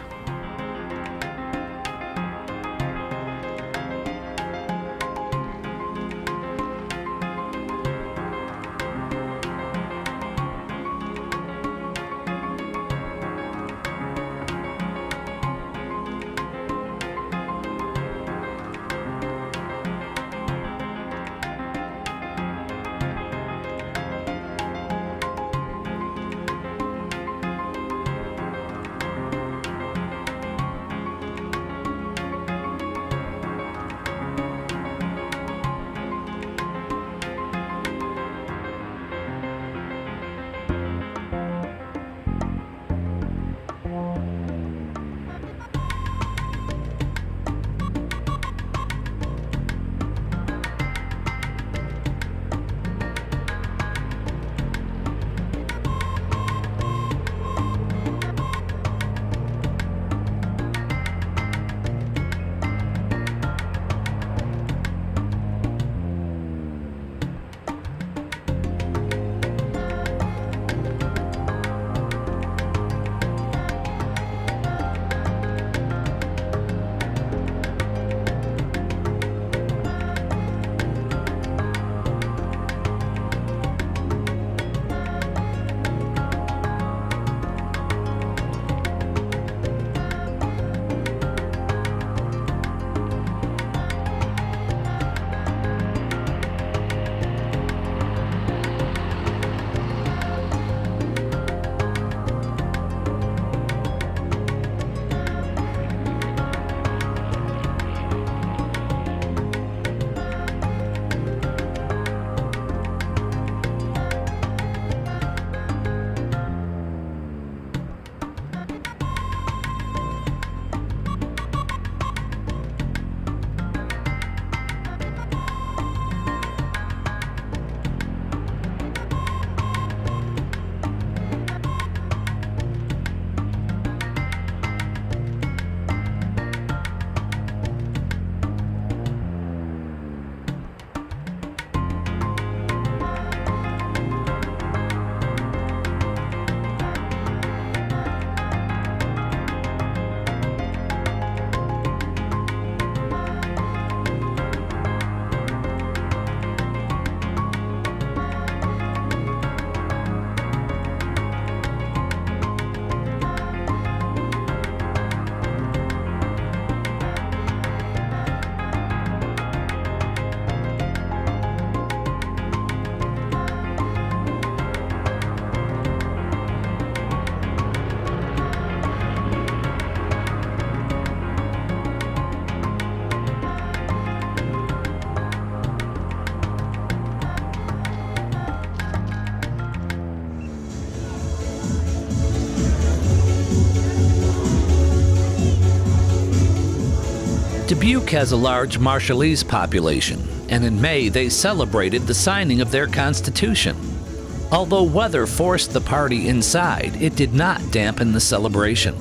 Dubuque has a large Marshallese population, and in May they celebrated the signing of their Constitution. Although weather forced the party inside, it did not dampen the celebration.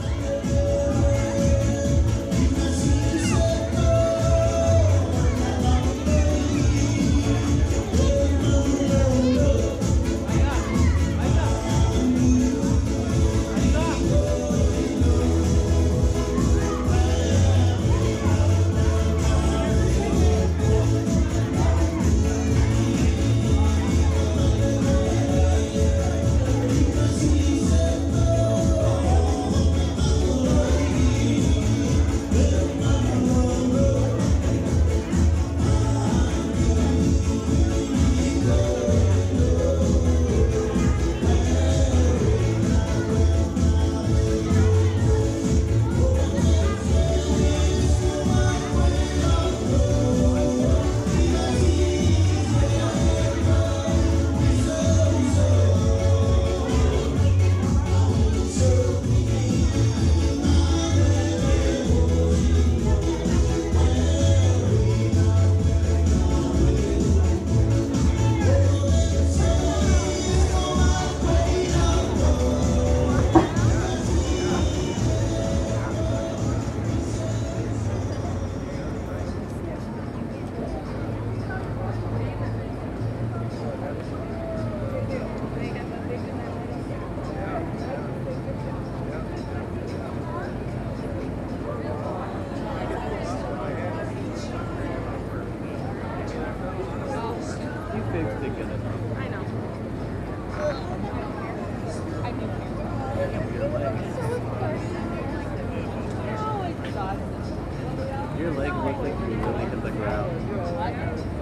Your leg looks like you really hit the ground.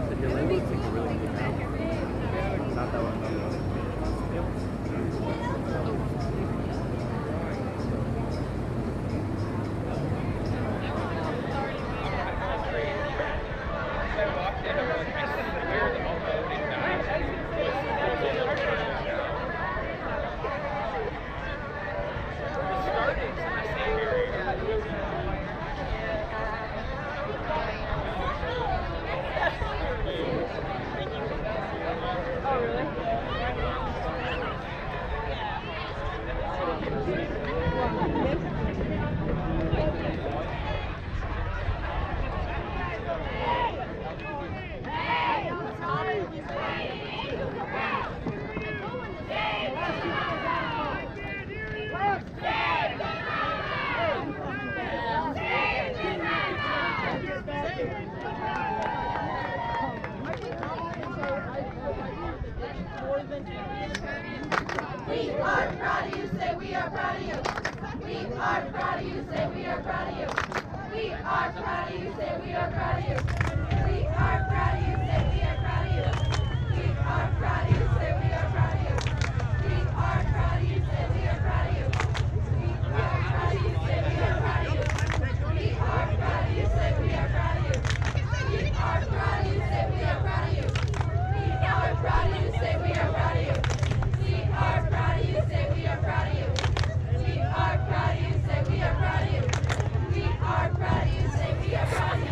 But your leg looks like you really hit the ground. Not that long ago. We are proud of you, say we are proud of you. We are proud of you, say we are proud of you. We are proud of you, say we are proud of you. We are proud of you, say we are proud of you. We are proud of you, say we are proud of you. We are proud of you, say we are proud of you. We are proud of you, say we are proud of you. We are proud of you, say we are proud of you. We are proud of you, say we are proud of you. We are proud of you, say we are proud of you. We are proud of you, say we are proud of you. We are proud of you, say we are proud of you. We are proud of you, say we are proud of you.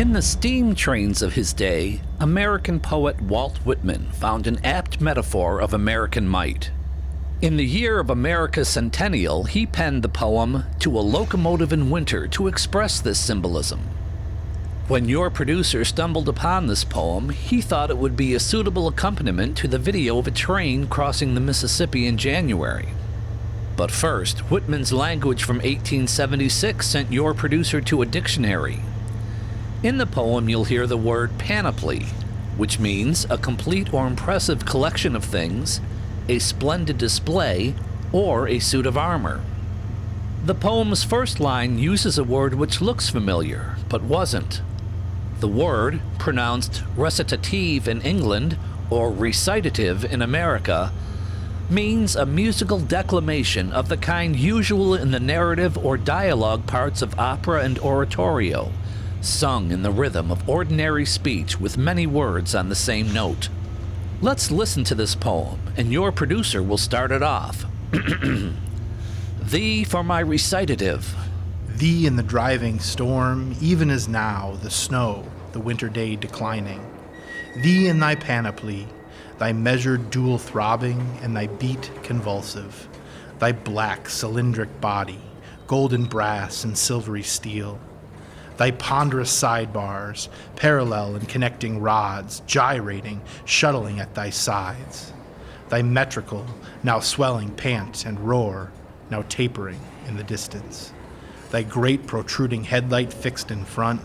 In the steam trains of his day, American poet Walt Whitman found an apt metaphor of American might. In the year of America's centennial, he penned the poem "To a Locomotive in Winter" to express this symbolism. When your producer stumbled upon this poem, he thought it would be a suitable accompaniment to the video of a train crossing the Mississippi in January. But first, Whitman's language from 1876 sent your producer to a dictionary. In the poem, you'll hear the word panoply, which means a complete or impressive collection of things, a splendid display, or a suit of armor. The poem's first line uses a word which looks familiar, but wasn't. The word, pronounced recitative in England, or recitative in America, means a musical declamation of the kind usual in the narrative or dialogue parts of opera and oratorio, sung in the rhythm of ordinary speech with many words on the same note. Let's listen to this poem, and your producer will start it off. Thee for my recitative. Thee in the driving storm, even as now the snow, the winter day declining. Thee in thy panoply, thy measured dual throbbing and thy beat convulsive. Thy black cylindric body, golden brass and silvery steel. Thy ponderous sidebars, parallel and connecting rods, gyrating, shuttling at thy sides. Thy metrical, now swelling pant and roar, now tapering in the distance. Thy great protruding headlight fixed in front.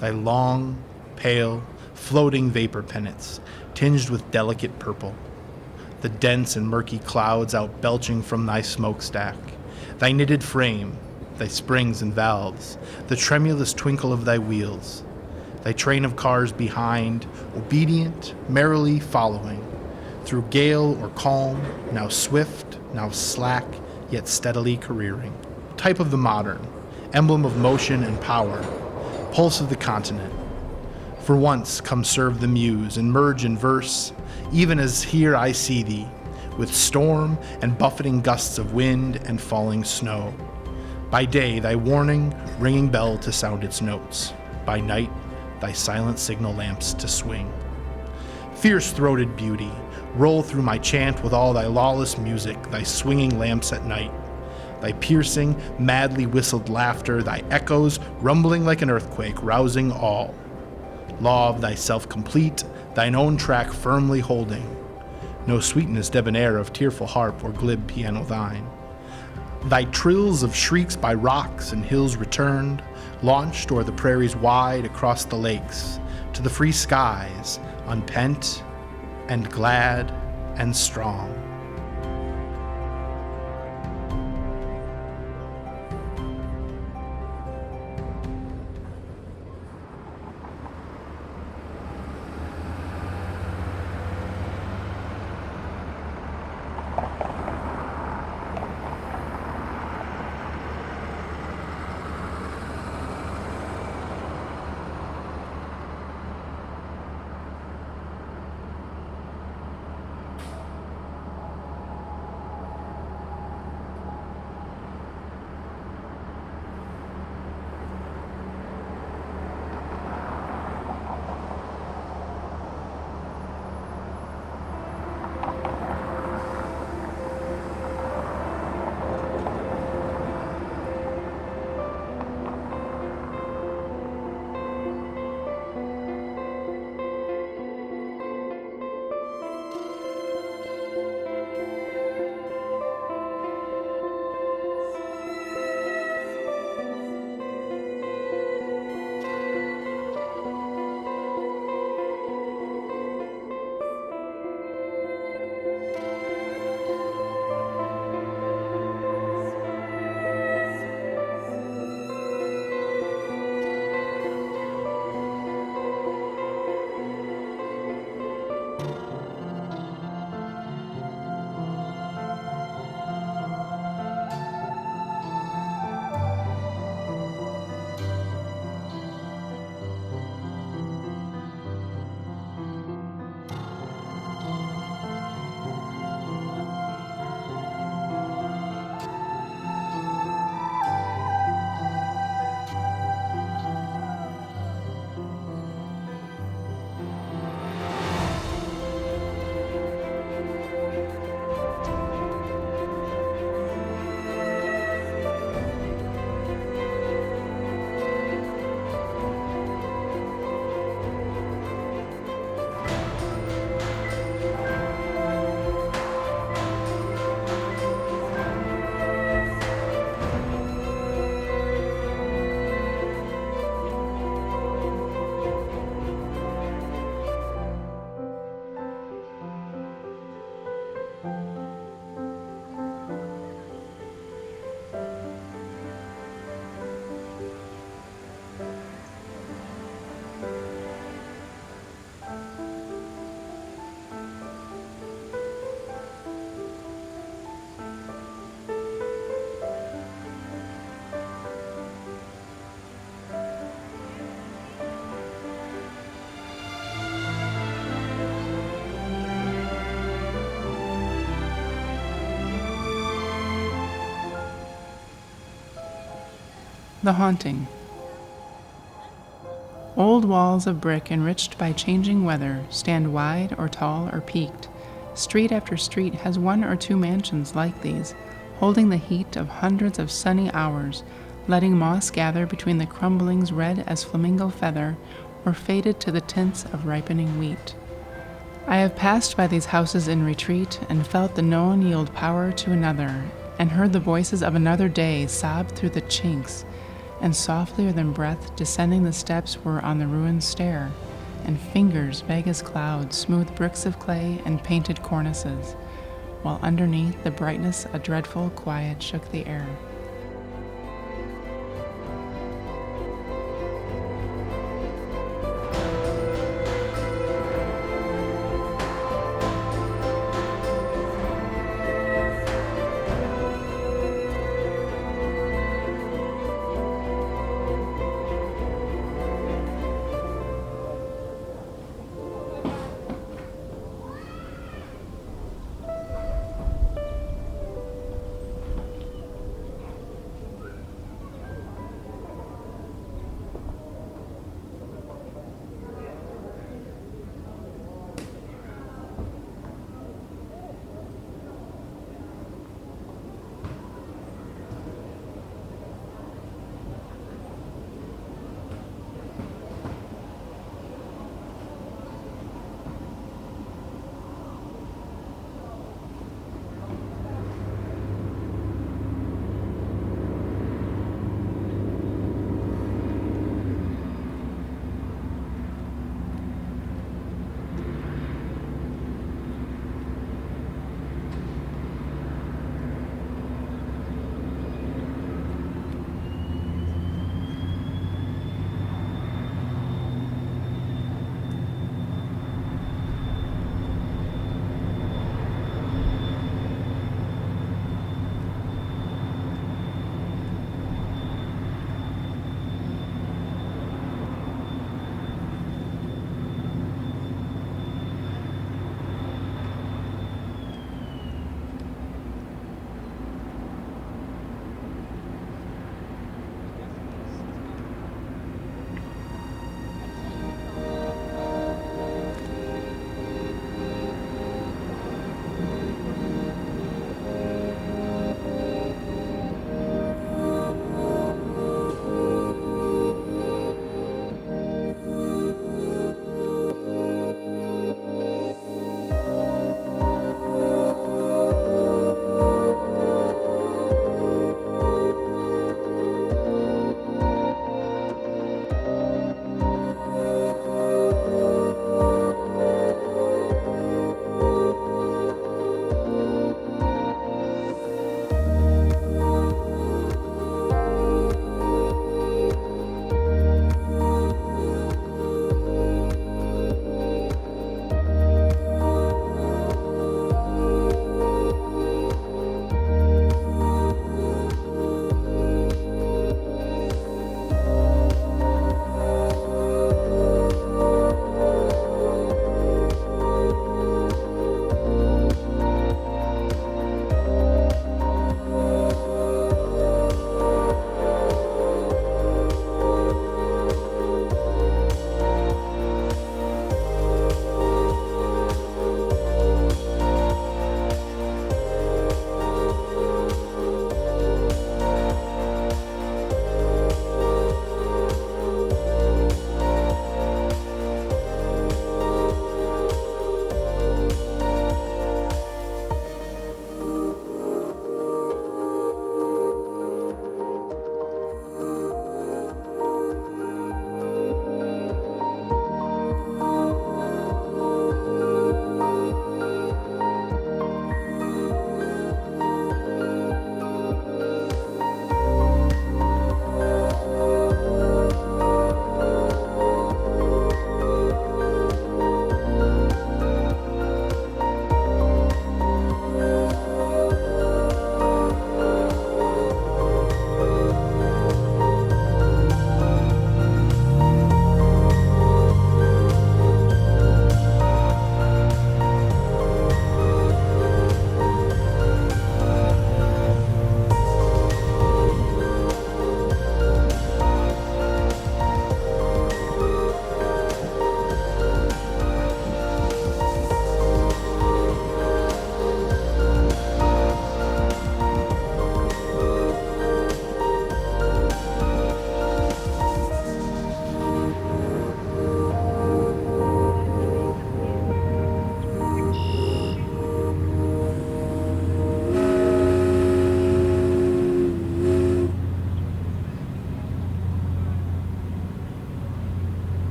Thy long, pale, floating vapor pennants, tinged with delicate purple. The dense and murky clouds outbelching from thy smokestack. Thy knitted frame, thy springs and valves, the tremulous twinkle of thy wheels, thy train of cars behind, obedient, merrily following, through gale or calm, now swift, now slack, yet steadily careering. Type of the modern, emblem of motion and power, pulse of the continent. For once come serve the muse and merge in verse, even as here I see thee, with storm and buffeting gusts of wind and falling snow. By day, thy warning, ringing bell to sound its notes. By night, thy silent signal lamps to swing. Fierce-throated beauty, roll through my chant with all thy lawless music, thy swinging lamps at night. Thy piercing, madly whistled laughter, thy echoes, rumbling like an earthquake, rousing all. Law of thyself complete, thine own track firmly holding. No sweetness debonair of tearful harp or glib piano thine. Thy trills of shrieks by rocks and hills returned, launched o'er the prairies wide across the lakes, to the free skies, unpent and glad and strong. The Haunting. Old walls of brick enriched by changing weather stand wide or tall or peaked. Street after street has one or two mansions like these, holding the heat of hundreds of sunny hours, letting moss gather between the crumblings red as flamingo feather or faded to the tints of ripening wheat. I have passed by these houses in retreat and felt the known yield power to another, and heard the voices of another day sob through the chinks, and softlier than breath descending the steps were on the ruined stair, and fingers vague as clouds smooth bricks of clay and painted cornices, while underneath the brightness a dreadful quiet shook the air.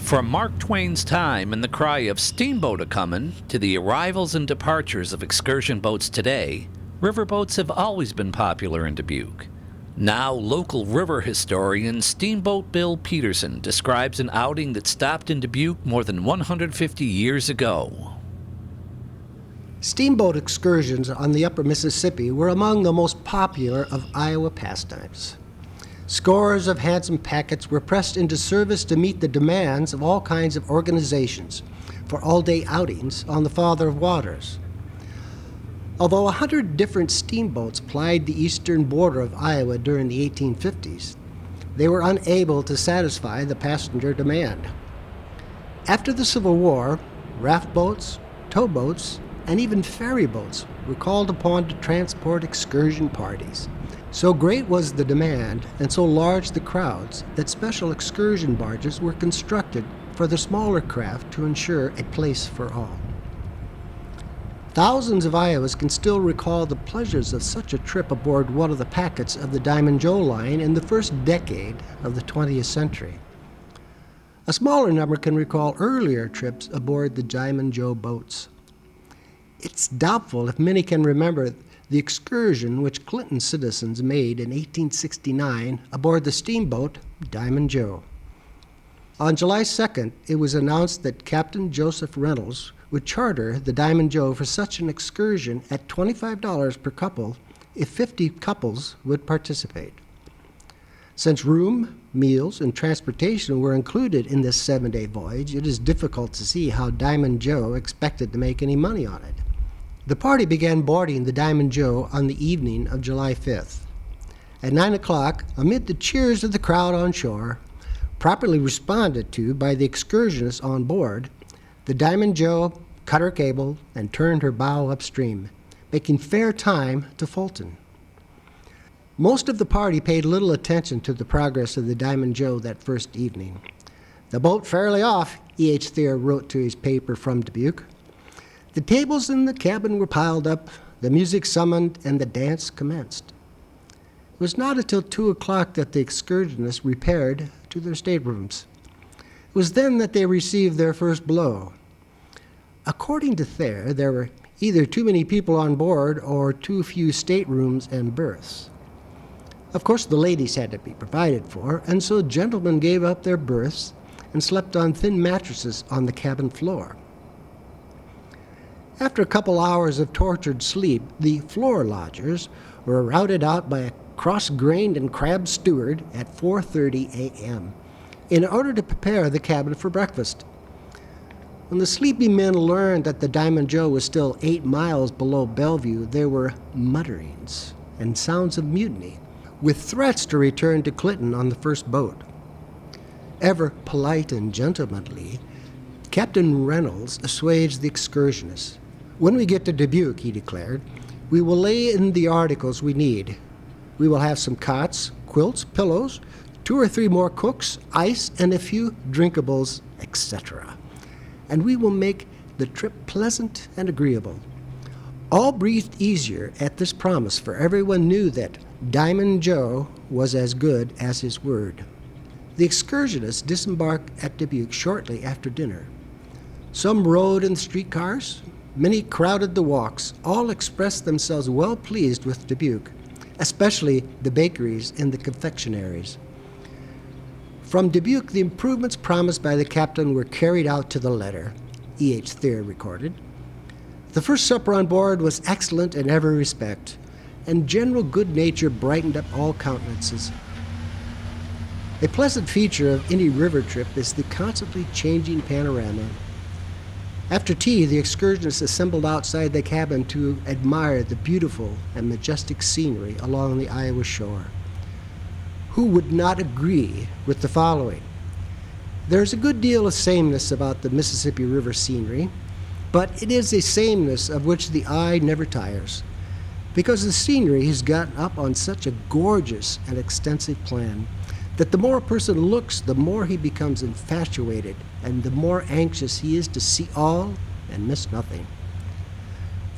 From Mark Twain's time and the cry of steamboat a-comin' to the arrivals and departures of excursion boats today, riverboats have always been popular in Dubuque. Now, local river historian Steamboat Bill Peterson describes an outing that stopped in Dubuque more than 150 years ago. Steamboat excursions on the upper Mississippi were among the most popular of Iowa pastimes. Scores of handsome packets were pressed into service to meet the demands of all kinds of organizations for all-day outings on the Father of Waters. Although 100 different steamboats plied the eastern border of Iowa during the 1850s, they were unable to satisfy the passenger demand. After the Civil War, raft boats, towboats, and even ferry boats were called upon to transport excursion parties. So great was the demand and so large the crowds that special excursion barges were constructed for the smaller craft to ensure a place for all. Thousands of Iowans can still recall the pleasures of such a trip aboard one of the packets of the Diamond Joe line in the first decade of the 20th century. A smaller number can recall earlier trips aboard the Diamond Joe boats. It's doubtful if many can remember the excursion which Clinton citizens made in 1869 aboard the steamboat Diamond Joe. On July 2nd, it was announced that Captain Joseph Reynolds would charter the Diamond Joe for such an excursion at $25 per couple if 50 couples would participate. Since room, meals, and transportation were included in this 7-day voyage, it is difficult to see how Diamond Joe expected to make any money on it. The party began boarding the Diamond Joe on the evening of July 5th. At 9 o'clock, amid the cheers of the crowd on shore, properly responded to by the excursionists on board, the Diamond Joe cut her cable and turned her bow upstream, making fair time to Fulton. Most of the party paid little attention to the progress of the Diamond Joe that first evening. "The boat fairly off," E.H. Thayer wrote to his paper from Dubuque. The tables in the cabin were piled up, the music summoned, and the dance commenced. It was not until 2 o'clock that the excursionists repaired to their staterooms. It was then that they received their first blow. According to Thayer, there were either too many people on board or too few staterooms and berths. Of course, the ladies had to be provided for, and so gentlemen gave up their berths and slept on thin mattresses on the cabin floor. After a couple hours of tortured sleep, the floor lodgers were routed out by a cross-grained and crabbed steward at 4:30 a.m. in order to prepare the cabin for breakfast. When the sleepy men learned that the Diamond Joe was still 8 miles below Bellevue, there were mutterings and sounds of mutiny, with threats to return to Clinton on the first boat. Ever polite and gentlemanly, Captain Reynolds assuaged the excursionists. "When we get to Dubuque," he declared, "we will lay in the articles we need. We will have some cots, quilts, pillows, 2 or 3 more cooks, ice, and a few drinkables, etc. And we will make the trip pleasant and agreeable." All breathed easier at this promise, for everyone knew that Diamond Joe was as good as his word. The excursionists disembarked at Dubuque shortly after dinner. Some rode in the streetcars, many crowded the walks. All expressed themselves well pleased with Dubuque, especially the bakeries and the confectionaries. From Dubuque, the improvements promised by the captain were carried out to the letter, E.H. Thayer recorded. The first supper on board was excellent in every respect, and general good nature brightened up all countenances. A pleasant feature of any river trip is the constantly changing panorama. After tea, the excursionists assembled outside the cabin to admire the beautiful and majestic scenery along the Iowa shore. Who would not agree with the following? There's a good deal of sameness about the Mississippi River scenery, but it is a sameness of which the eye never tires, because the scenery has gotten up on such a gorgeous and extensive plan that the more a person looks, the more he becomes infatuated, and the more anxious he is to see all and miss nothing.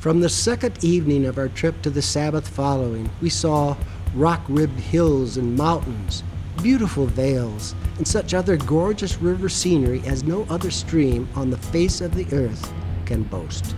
From the second evening of our trip to the Sabbath following, we saw rock-ribbed hills and mountains, beautiful vales, and such other gorgeous river scenery as no other stream on the face of the earth can boast.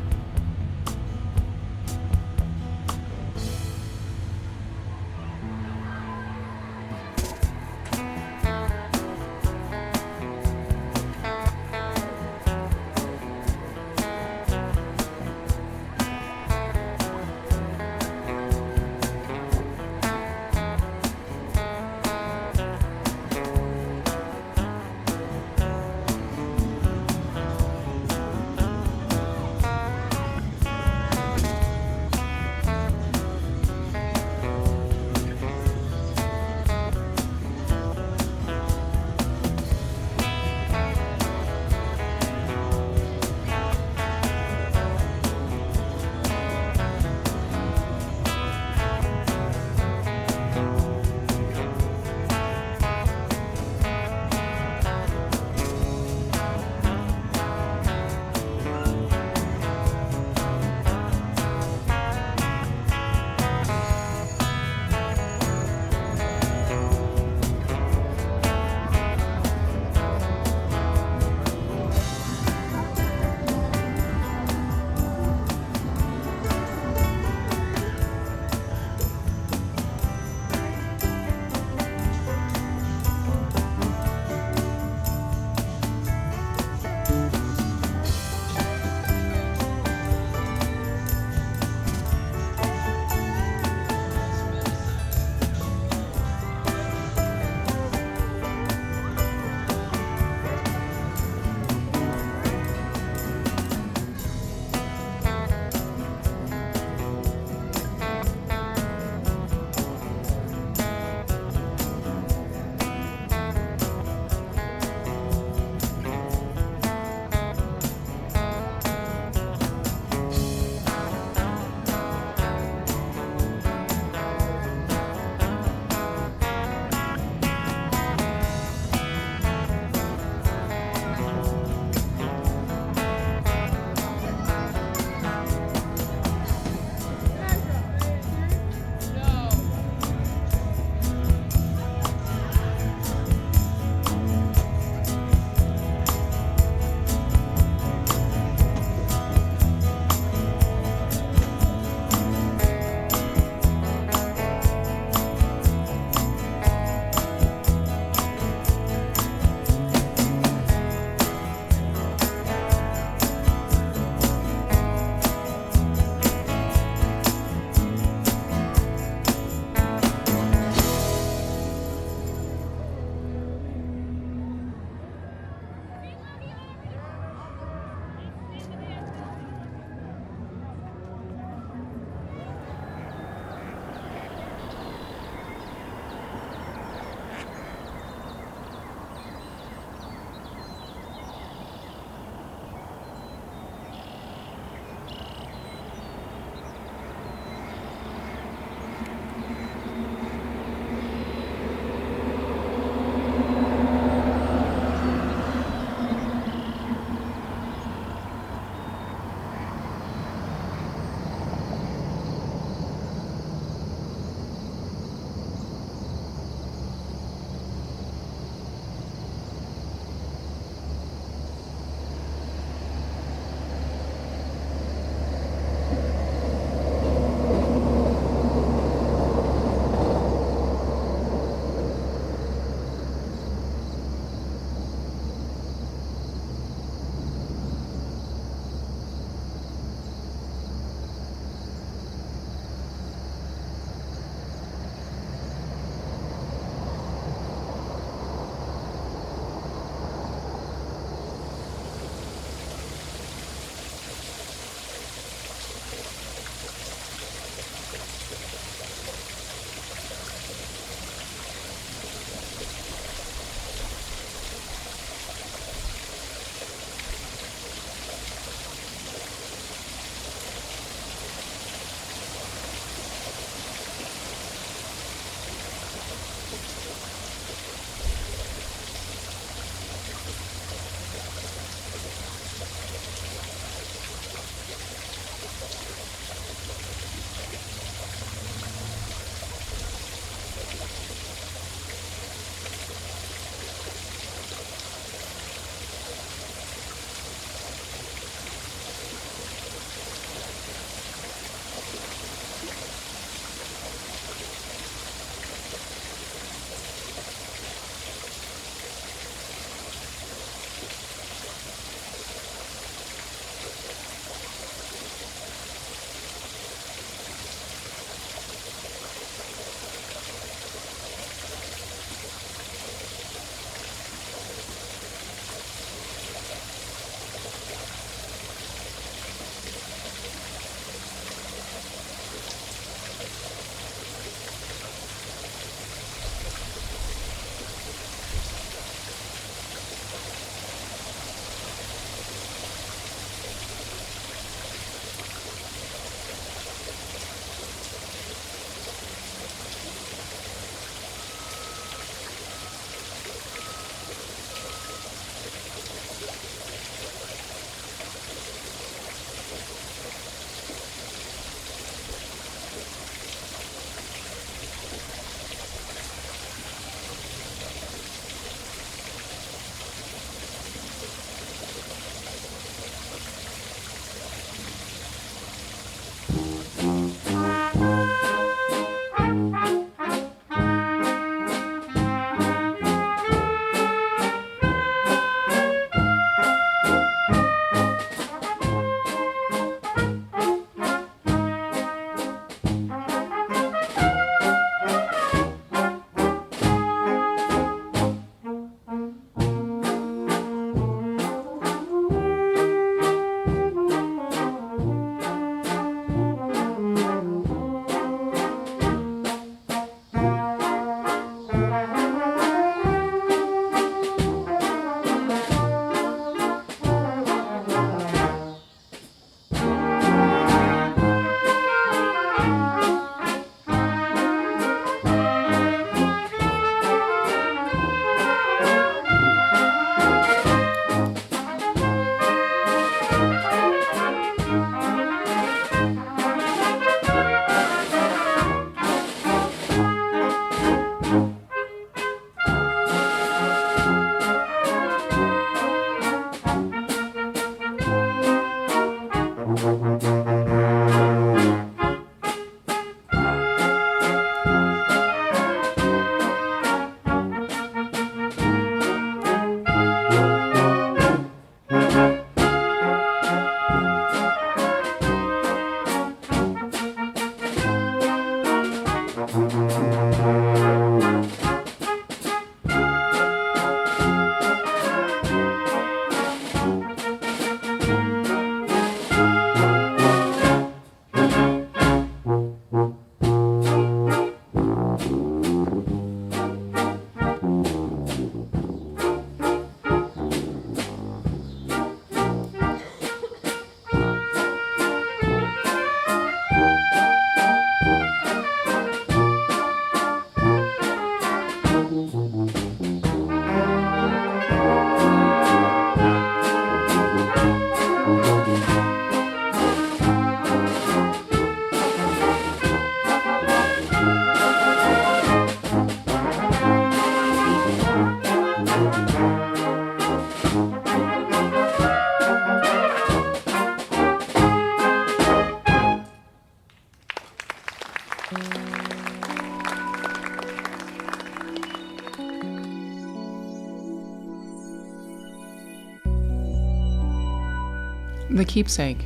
The Keepsake.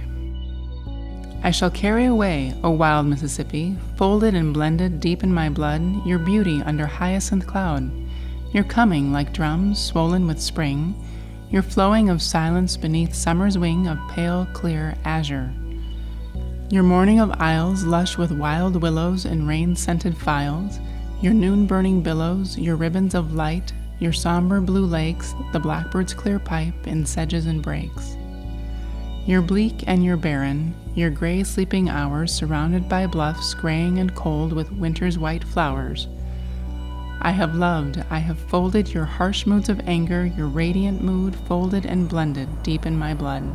I shall carry away, O wild Mississippi, folded and blended deep in my blood, your beauty under hyacinth cloud, your coming like drums swollen with spring, your flowing of silence beneath summer's wing of pale, clear azure, your morning of isles lush with wild willows and rain-scented files, your noon-burning billows, your ribbons of light, your somber blue lakes, the blackbird's clear pipe in sedges and brakes. Your bleak and your barren, your gray sleeping hours surrounded by bluffs graying and cold with winter's white flowers. I have loved, I have folded your harsh moods of anger, your radiant mood folded and blended deep in my blood.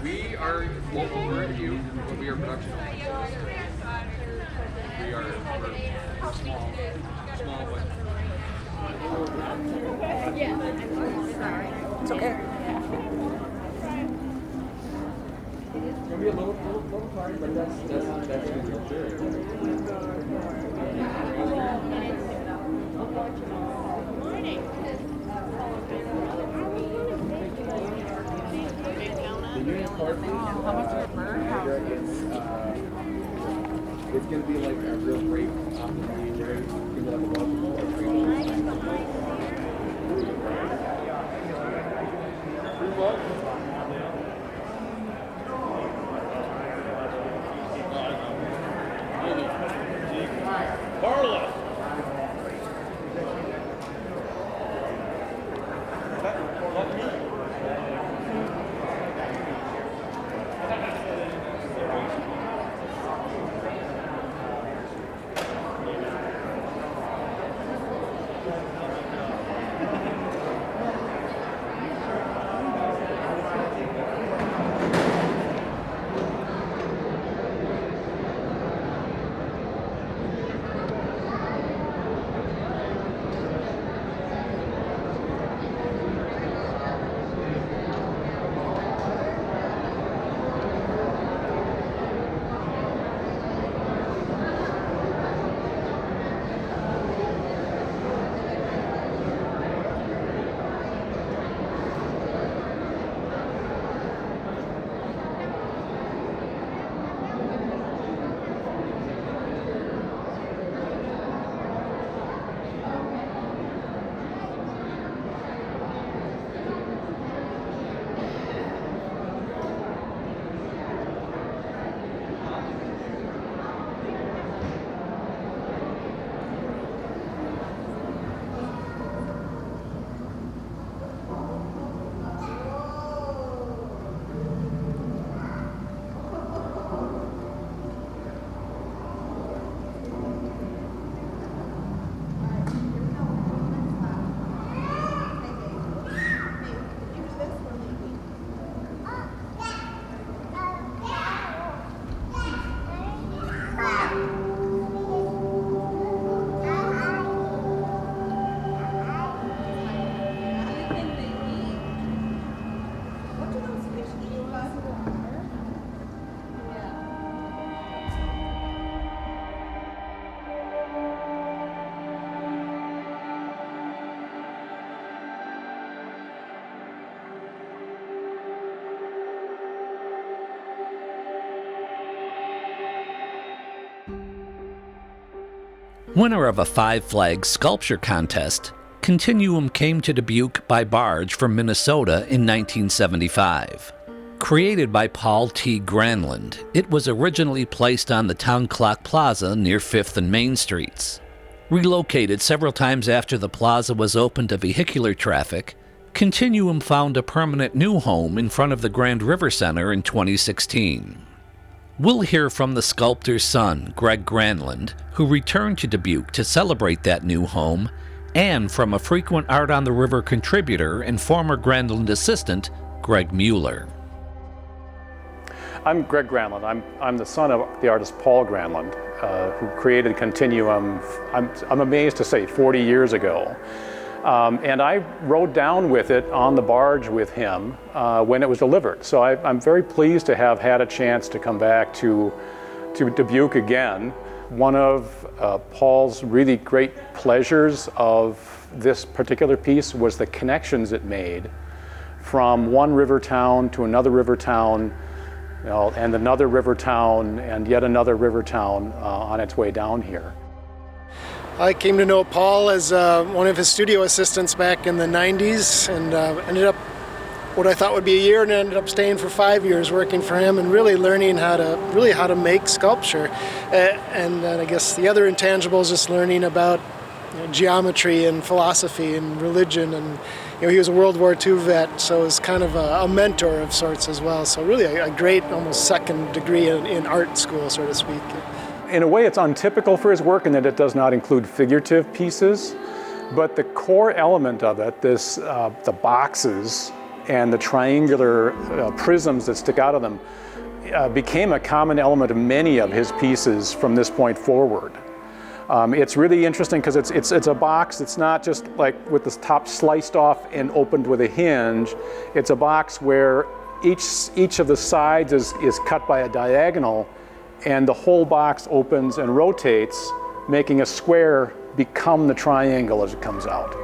We are local, we're in Butte, but we are production. We are small, but It's okay. it's gonna be a little party, but that's gonna be How much is it for? It's gonna be like a real great opportunity. It's gonna be like a Carla! Winner of a 5-flag sculpture contest, Continuum came to Dubuque by barge from Minnesota in 1975. Created by Paul T. Granlund, it was originally placed on the Town Clock Plaza near 5th and Main Streets. Relocated several times after the plaza was open to vehicular traffic, Continuum found a permanent new home in front of the Grand River Center in 2016. We'll hear from the sculptor's son, Greg Granlund, who returned to Dubuque to celebrate that new home, and from a frequent Art on the River contributor and former Granlund assistant, Greg Mueller. I'm Greg Granlund. I'm the son of the artist Paul Granlund, who created Continuum, I'm amazed to say, 40 years ago. And I rode down with it on the barge with him when it was delivered. So I'm very pleased to have had a chance to come back to Dubuque again. One of Paul's really great pleasures of this particular piece was the connections it made from one river town to another river town, and another river town, and yet another river town on its way down here. I came to know Paul as one of his studio assistants back in the 90s, and ended up what I thought would be a year, and ended up staying for 5 years working for him and really learning how to make sculpture. And I guess the other intangibles, just learning about geometry and philosophy and religion, and he was a World War II vet, so it was kind of a mentor of sorts as well. So really a great almost second degree in art school, so to speak. In a way, it's untypical for his work in that it does not include figurative pieces, but the core element of it, the boxes and the triangular prisms that stick out of them, became a common element of many of his pieces from this point forward. It's really interesting because it's a box. It's not just like with the top sliced off and opened with a hinge. It's a box where each of the sides is cut by a diagonal, and the whole box opens and rotates, making a square become the triangle as it comes out.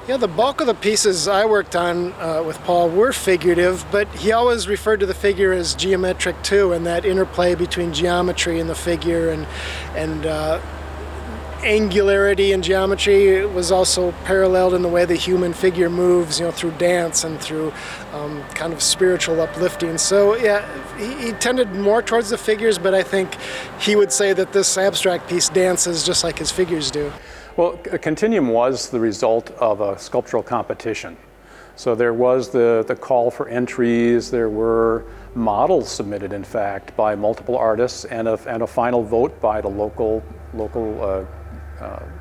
Yeah, the bulk of the pieces I worked on with Paul were figurative, but he always referred to the figure as geometric too, and that interplay between geometry and the figure and angularity in geometry was also paralleled in the way the human figure moves, through dance and through kind of spiritual uplifting. So yeah, he tended more towards the figures, but I think he would say that this abstract piece dances just like his figures do. Well, Continuum was the result of a sculptural competition. So there was the call for entries, there were models submitted, in fact, by multiple artists, and a final vote by the local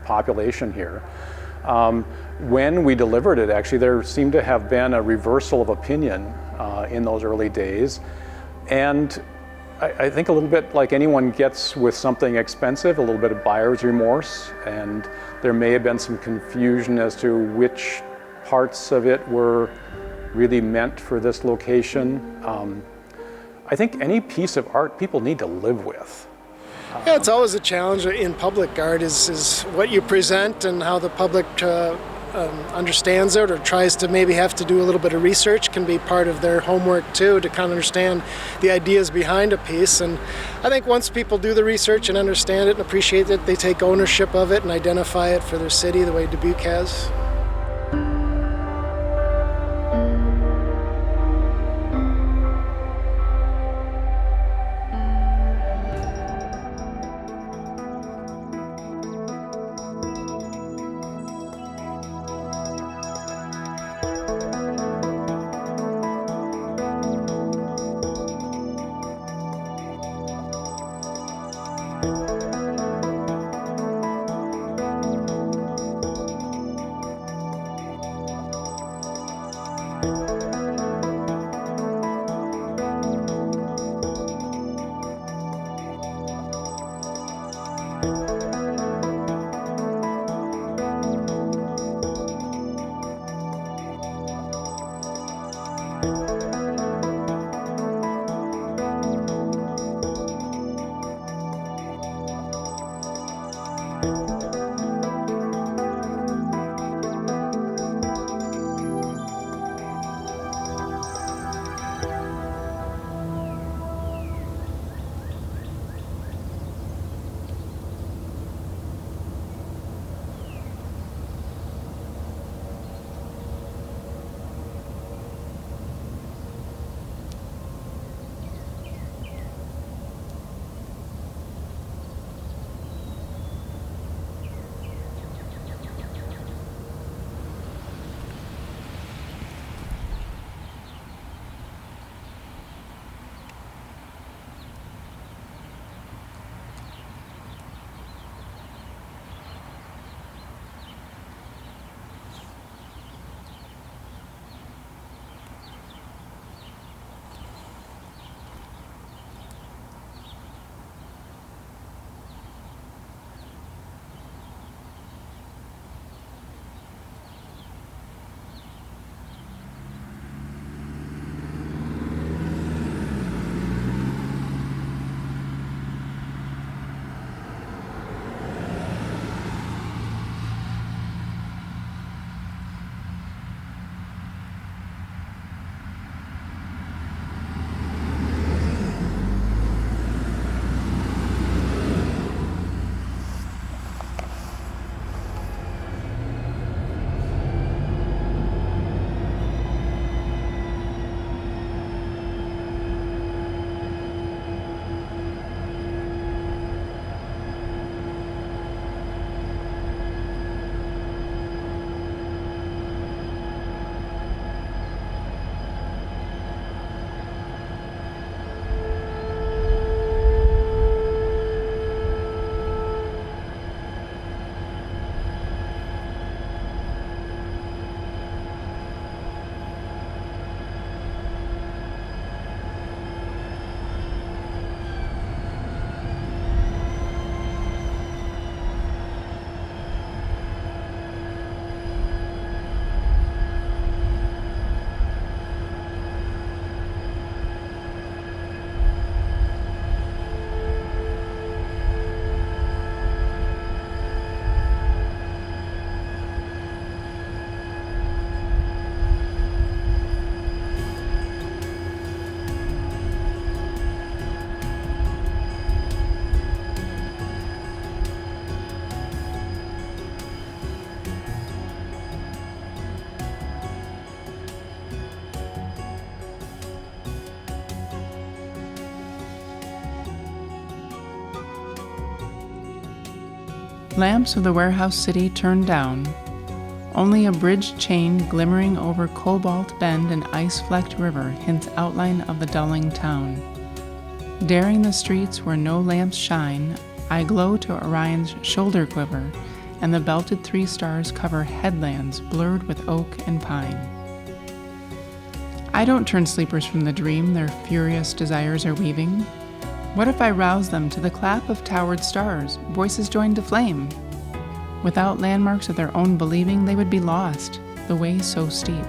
population here. When we delivered it, actually, there seemed to have been a reversal of opinion in those early days. And I think a little bit like anyone gets with something expensive, a little bit of buyer's remorse, and there may have been some confusion as to which parts of it were really meant for this location. I think any piece of art people need to live with. Yeah, it's always a challenge in public art is what you present and how the public understands it or tries to maybe have to do a little bit of research can be part of their homework too, to kind of understand the ideas behind a piece. And I think once people do the research and understand it and appreciate it, they take ownership of it and identify it for their city the way Dubuque has. Lamps of the warehouse city turned down. Only a bridge chain glimmering over Cobalt Bend and ice-flecked river hints outline of the dulling town. Daring the streets where no lamps shine, I glow to Orion's shoulder quiver, and the belted three stars cover headlands blurred with oak and pine. I don't turn sleepers from the dream their furious desires are weaving. What if I rouse them to the clap of towered stars, voices joined to flame? Without landmarks of their own believing, they would be lost, the way so steep.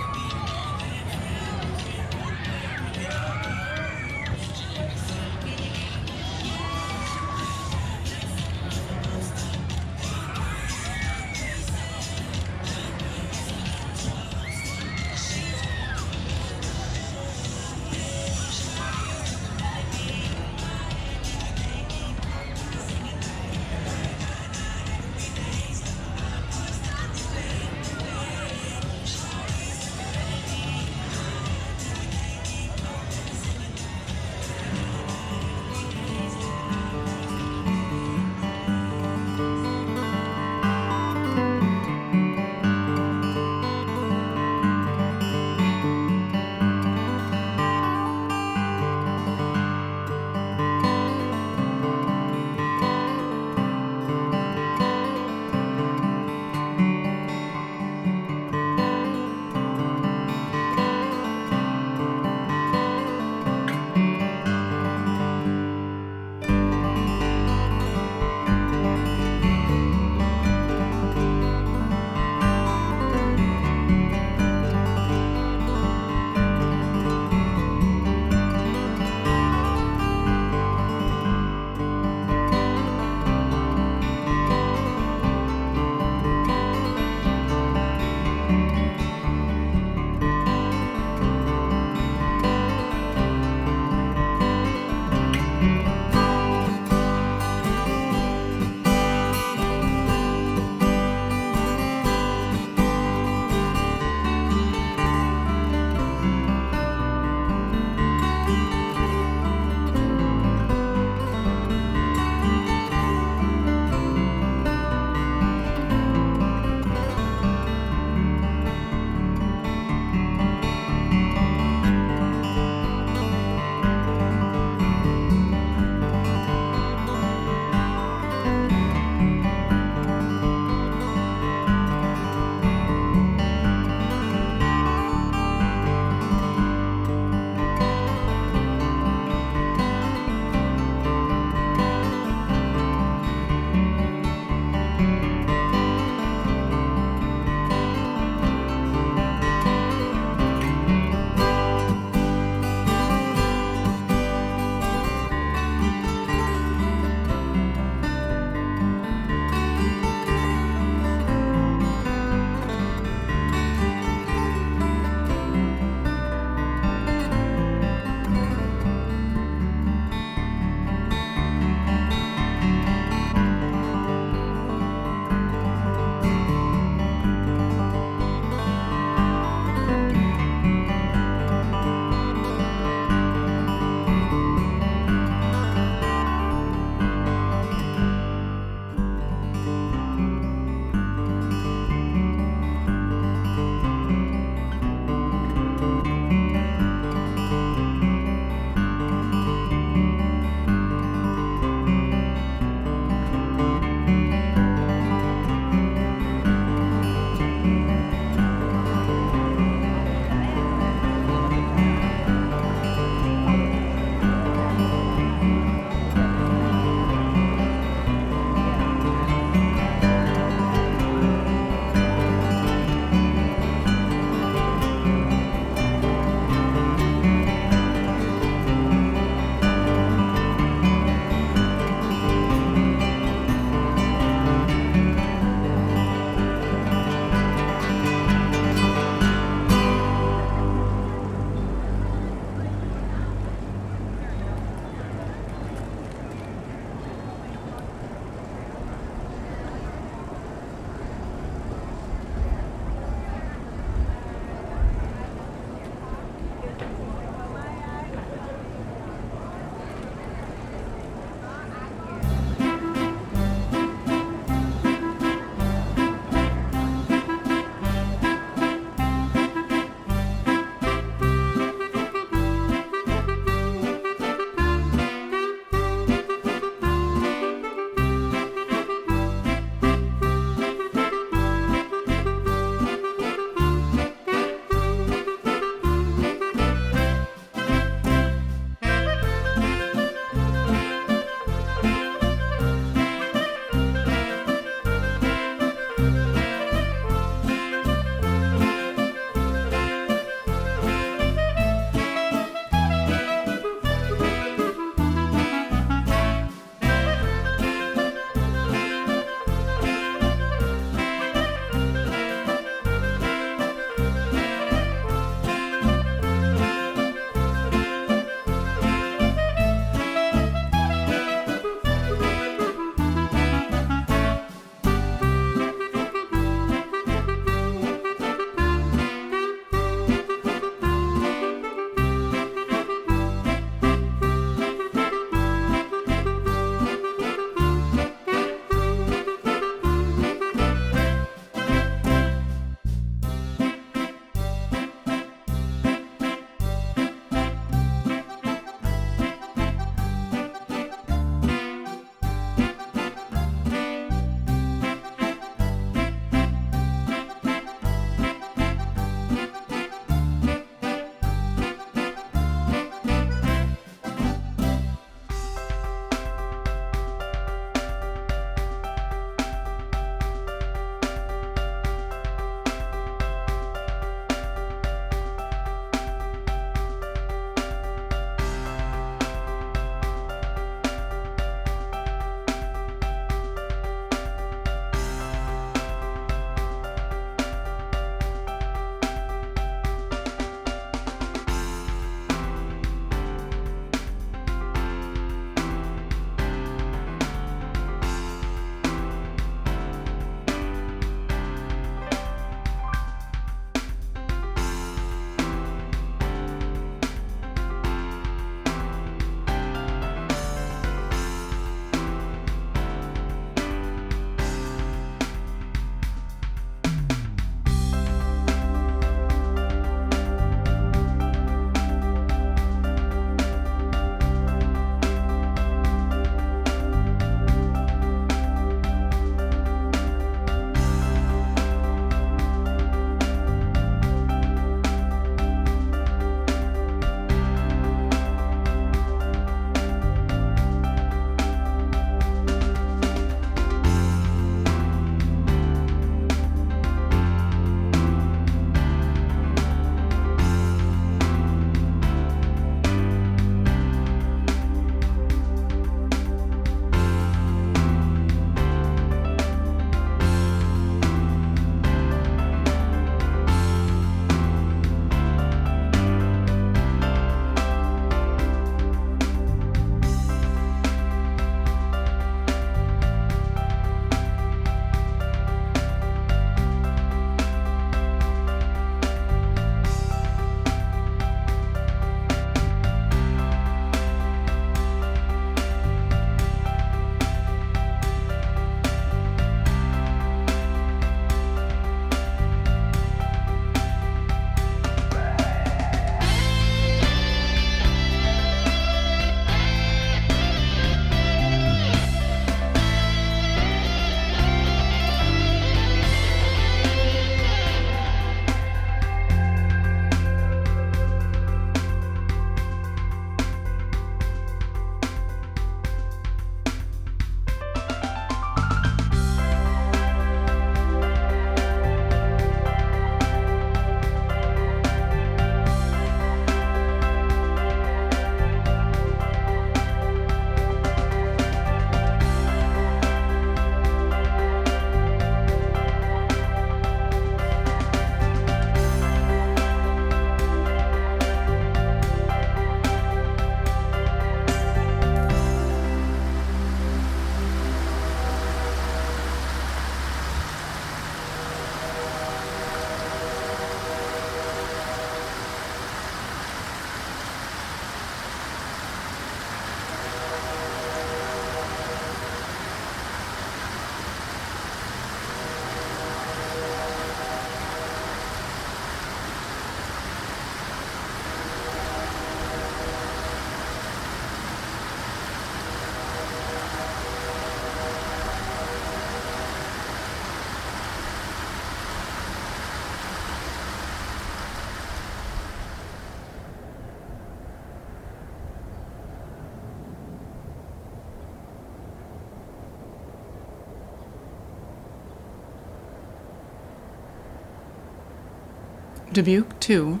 Dubuque, too.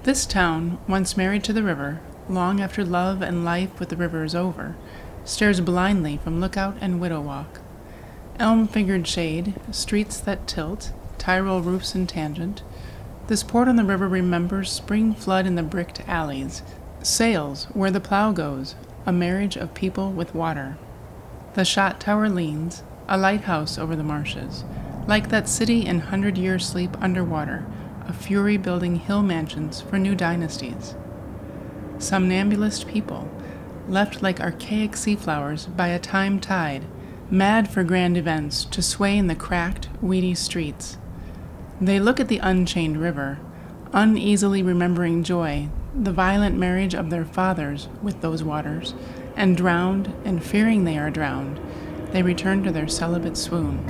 This town, once married to the river, long after love and life with the river is over, stares blindly from Lookout and Widow Walk. Elm-fingered shade, streets that tilt, Tyrol roofs in tangent. This port on the river remembers spring flood in the bricked alleys, sails where the plow goes, a marriage of people with water. The shot tower leans, a lighthouse over the marshes, like that city in 100-year sleep underwater, a fury building hill mansions for new dynasties. Somnambulist people, left like archaic sea flowers by a time tide, mad for grand events to sway in the cracked, weedy streets. They look at the unchained river, uneasily remembering joy, the violent marriage of their fathers with those waters, and drowned, and fearing they are drowned, they return to their celibate swoon.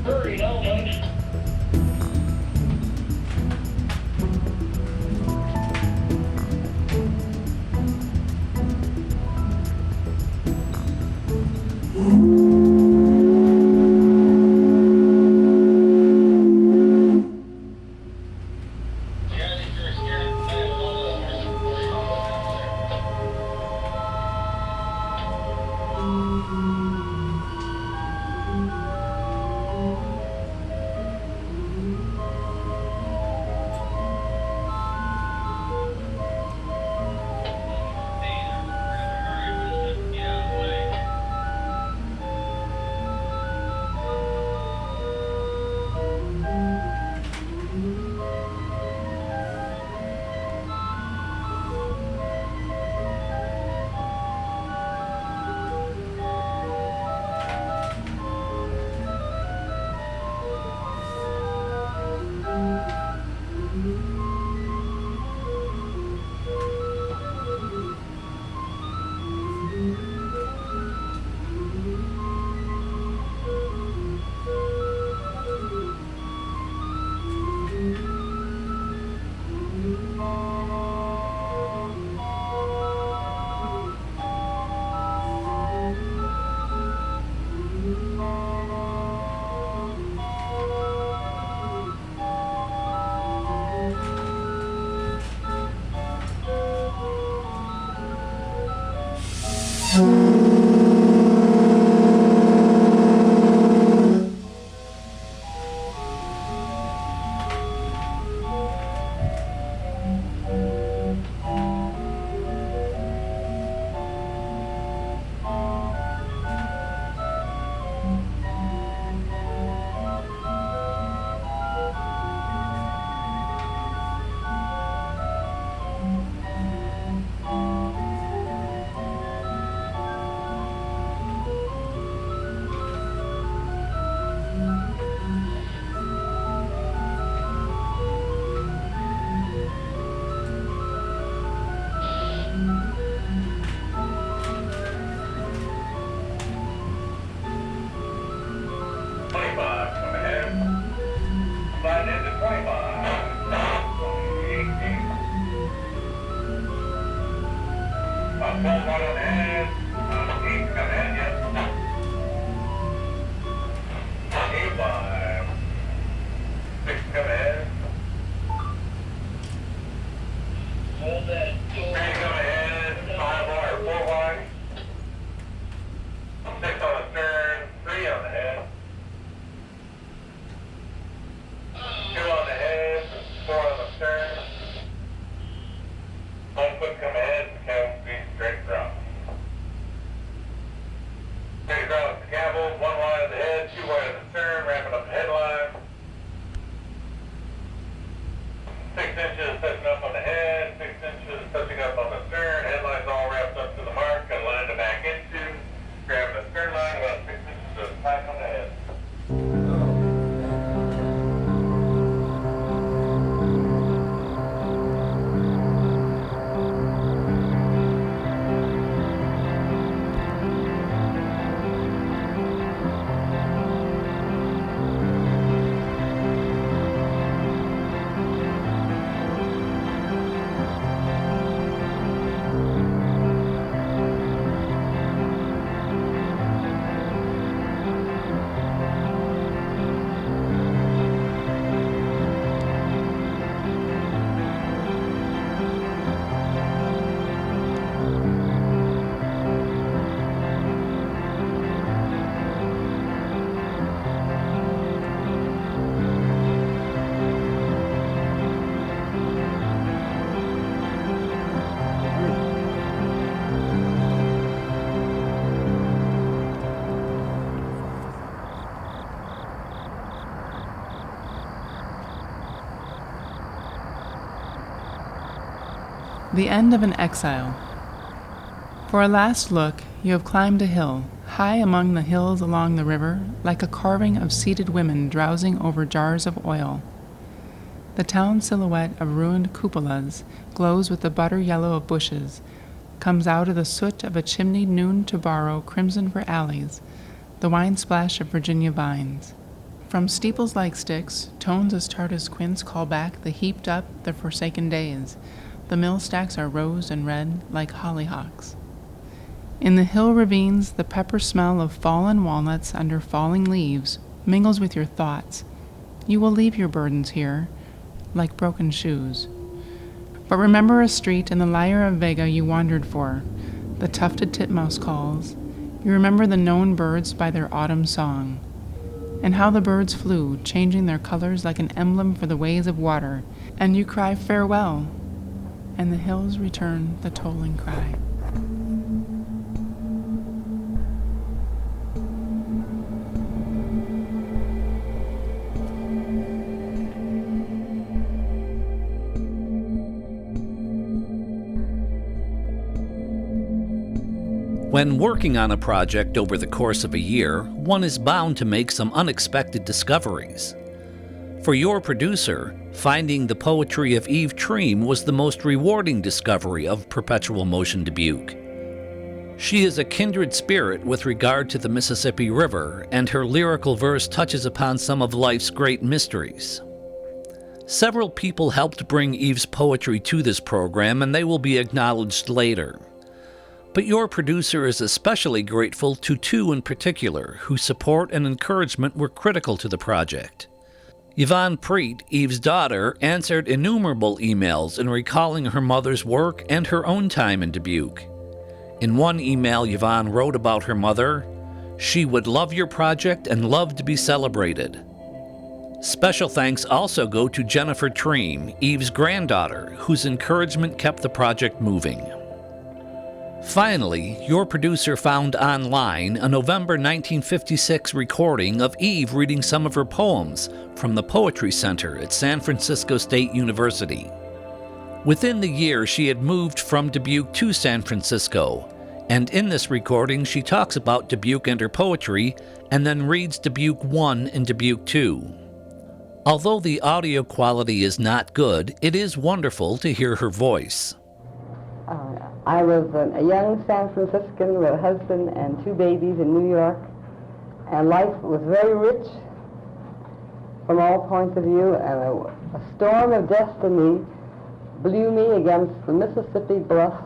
Hurry, now, Mike. The end of an exile. For a last look, you have climbed a hill, high among the hills along the river, like a carving of seated women drowsing over jars of oil. The town silhouette of ruined cupolas glows with the butter yellow of bushes, comes out of the soot of a chimney noon to borrow crimson for alleys, the wine splash of Virginia vines. From steeples like sticks, tones as tart as quince call back the heaped up, the forsaken days. The mill stacks are rose and red like hollyhocks. In the hill ravines, the pepper smell of fallen walnuts under falling leaves mingles with your thoughts. You will leave your burdens here, like broken shoes. But remember a street in the Lyre of Vega you wandered for, the tufted titmouse calls. You remember the known birds by their autumn song, and how the birds flew, changing their colors like an emblem for the ways of water, and you cry farewell, and the hills return the tolling cry. When working on a project over the course of a year, one is bound to make some unexpected discoveries. For your producer, finding the poetry of Eve Triem was the most rewarding discovery of Perpetual Motion Dubuque. She is a kindred spirit with regard to the Mississippi River, and her lyrical verse touches upon some of life's great mysteries. Several people helped bring Eve's poetry to this program, and they will be acknowledged later. But your producer is especially grateful to two in particular, whose support and encouragement were critical to the project. Yvonne Preet, Eve's daughter, answered innumerable emails in recalling her mother's work and her own time in Dubuque. In one email, Yvonne wrote about her mother, "She would love your project and love to be celebrated." Special thanks also go to Jennifer Triem, Eve's granddaughter, whose encouragement kept the project moving. Finally, your producer found online a November 1956 recording of Eve reading some of her poems from the Poetry Center at San Francisco State University. Within the year, she had moved from Dubuque to San Francisco, and in this recording, she talks about Dubuque and her poetry, and then reads Dubuque 1 and Dubuque 2. Although the audio quality is not good, it is wonderful to hear her voice. I was a young San Franciscan with a husband and 2 babies in New York, and life was very rich from all points of view, and a storm of destiny blew me against the Mississippi bluffs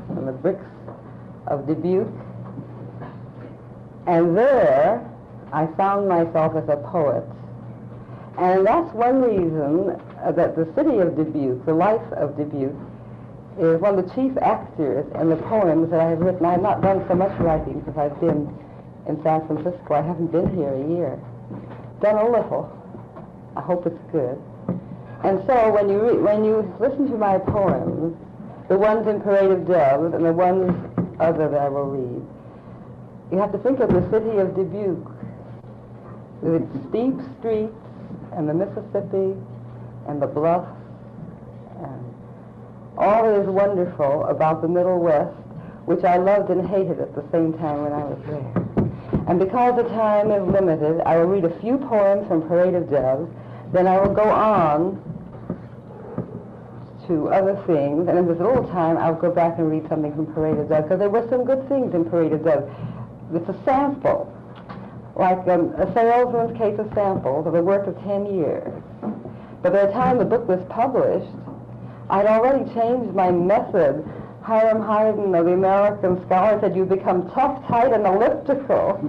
and the bricks of Dubuque. And there I found myself as a poet. And that's one reason that the city of Dubuque, the life of Dubuque, is one of the chief actors in the poems that I have written. I have not done so much writing since I've been in San Francisco. I haven't been here a year. Done a little. I hope it's good. And so when you listen to my poems, the ones in Parade of Doves and the ones other that I will read, you have to think of the city of Dubuque with its steep streets and the Mississippi and the bluffs and all that is wonderful about the Middle West, which I loved and hated at the same time when I was there. And because the time is limited, I will read a few poems from Parade of Doves, then I will go on to other things, and if there's a little time, I'll go back and read something from Parade of Doves, because there were some good things in Parade of Doves. It's a sample, like a salesman's case of samples of the work of 10 years. But by the time the book was published, I'd already changed my method. Hiram Hayden of the American Scholar said, "You become tough, tight, and elliptical."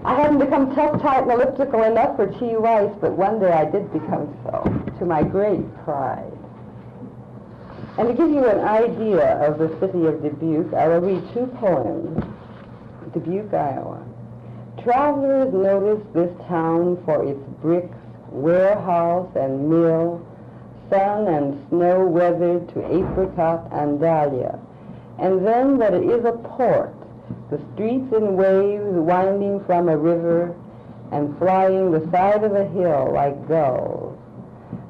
I hadn't become tough, tight, and elliptical enough for T. Rice, but one day I did become so, to my great pride. And to give you an idea of the city of Dubuque, I will read 2 poems. Dubuque, Iowa. Travelers notice this town for its bricks, warehouse and mill, sun and snow weathered to apricot and dahlia, and then that it is a port, the streets in waves winding from a river and flying the side of a hill like gulls.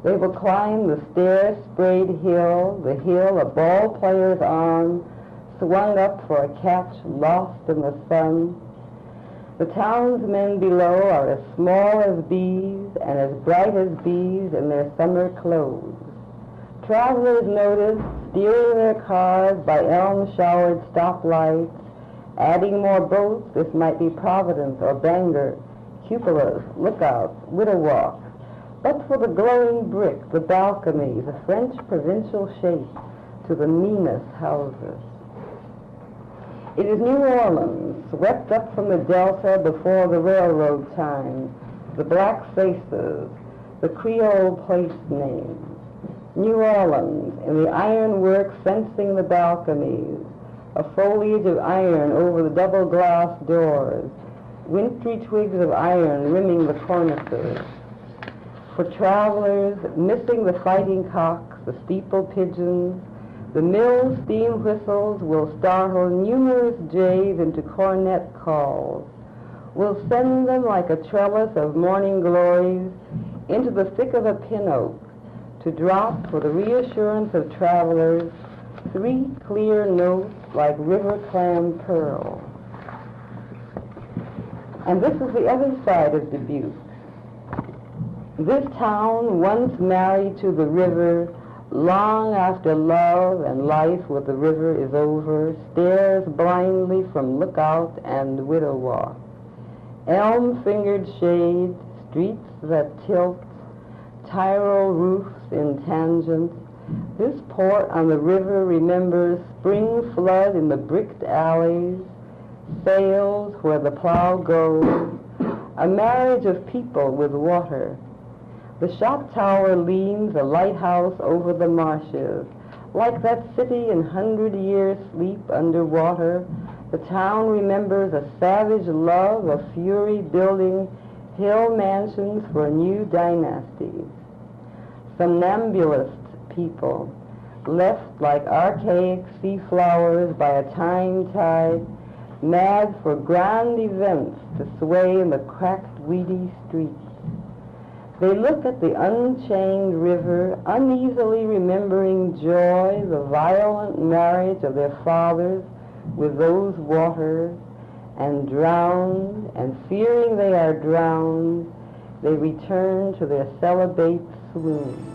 They will climb the stair-sprayed hill, the hill a ball player's arm swung up for a catch lost in the sun. The townsmen below are as small as bees and as bright as bees in their summer clothes. Travelers notice steering their cars by elm-showered stoplights, adding more boats. This might be Providence or Bangor, cupolas, lookouts, widow walks. But for the glowing brick, the balconies, a French provincial shape to the meanest houses. It is New Orleans, swept up from the Delta before the railroad time, the black faces, the Creole place names. New Orleans, in the ironwork fencing the balconies, a foliage of iron over the double glass doors, wintry twigs of iron rimming the cornices. For travelers missing the fighting cocks, the steeple pigeons, the mill steam whistles will startle numerous jays into cornet calls, will send them like a trellis of morning glories into the thick of a pin oak to drop for the reassurance of travelers 3 clear notes like river clam pearls. And this is the other side of Dubuque. This town, once married to the river, long after love and life with the river is over, stares blindly from lookout and widow walk. Elm-fingered shade, streets that tilt, Tyrol roofs in tangents. This port on the river remembers spring flood in the bricked alleys, sails where the plow goes, a marriage of people with water. The shot tower leans, a lighthouse over the marshes, Like that city in 100-year sleep underwater, the town remembers a savage love of fury building hill mansions for new dynasties. Somnambulist people, left like archaic sea flowers by a time tide, mad for grand events to sway in the cracked, weedy streets. They look at the unchained river, uneasily remembering joy, the violent marriage of their fathers with those waters, and drowned, and fearing they are drowned, they return to their celibate swoon.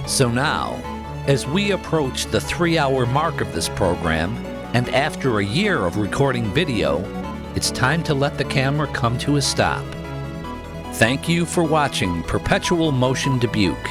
So now, as we approach the 3-hour mark of this program, and after a year of recording video, it's time to let the camera come to a stop. Thank you for watching Perpetual Motion Dubuque.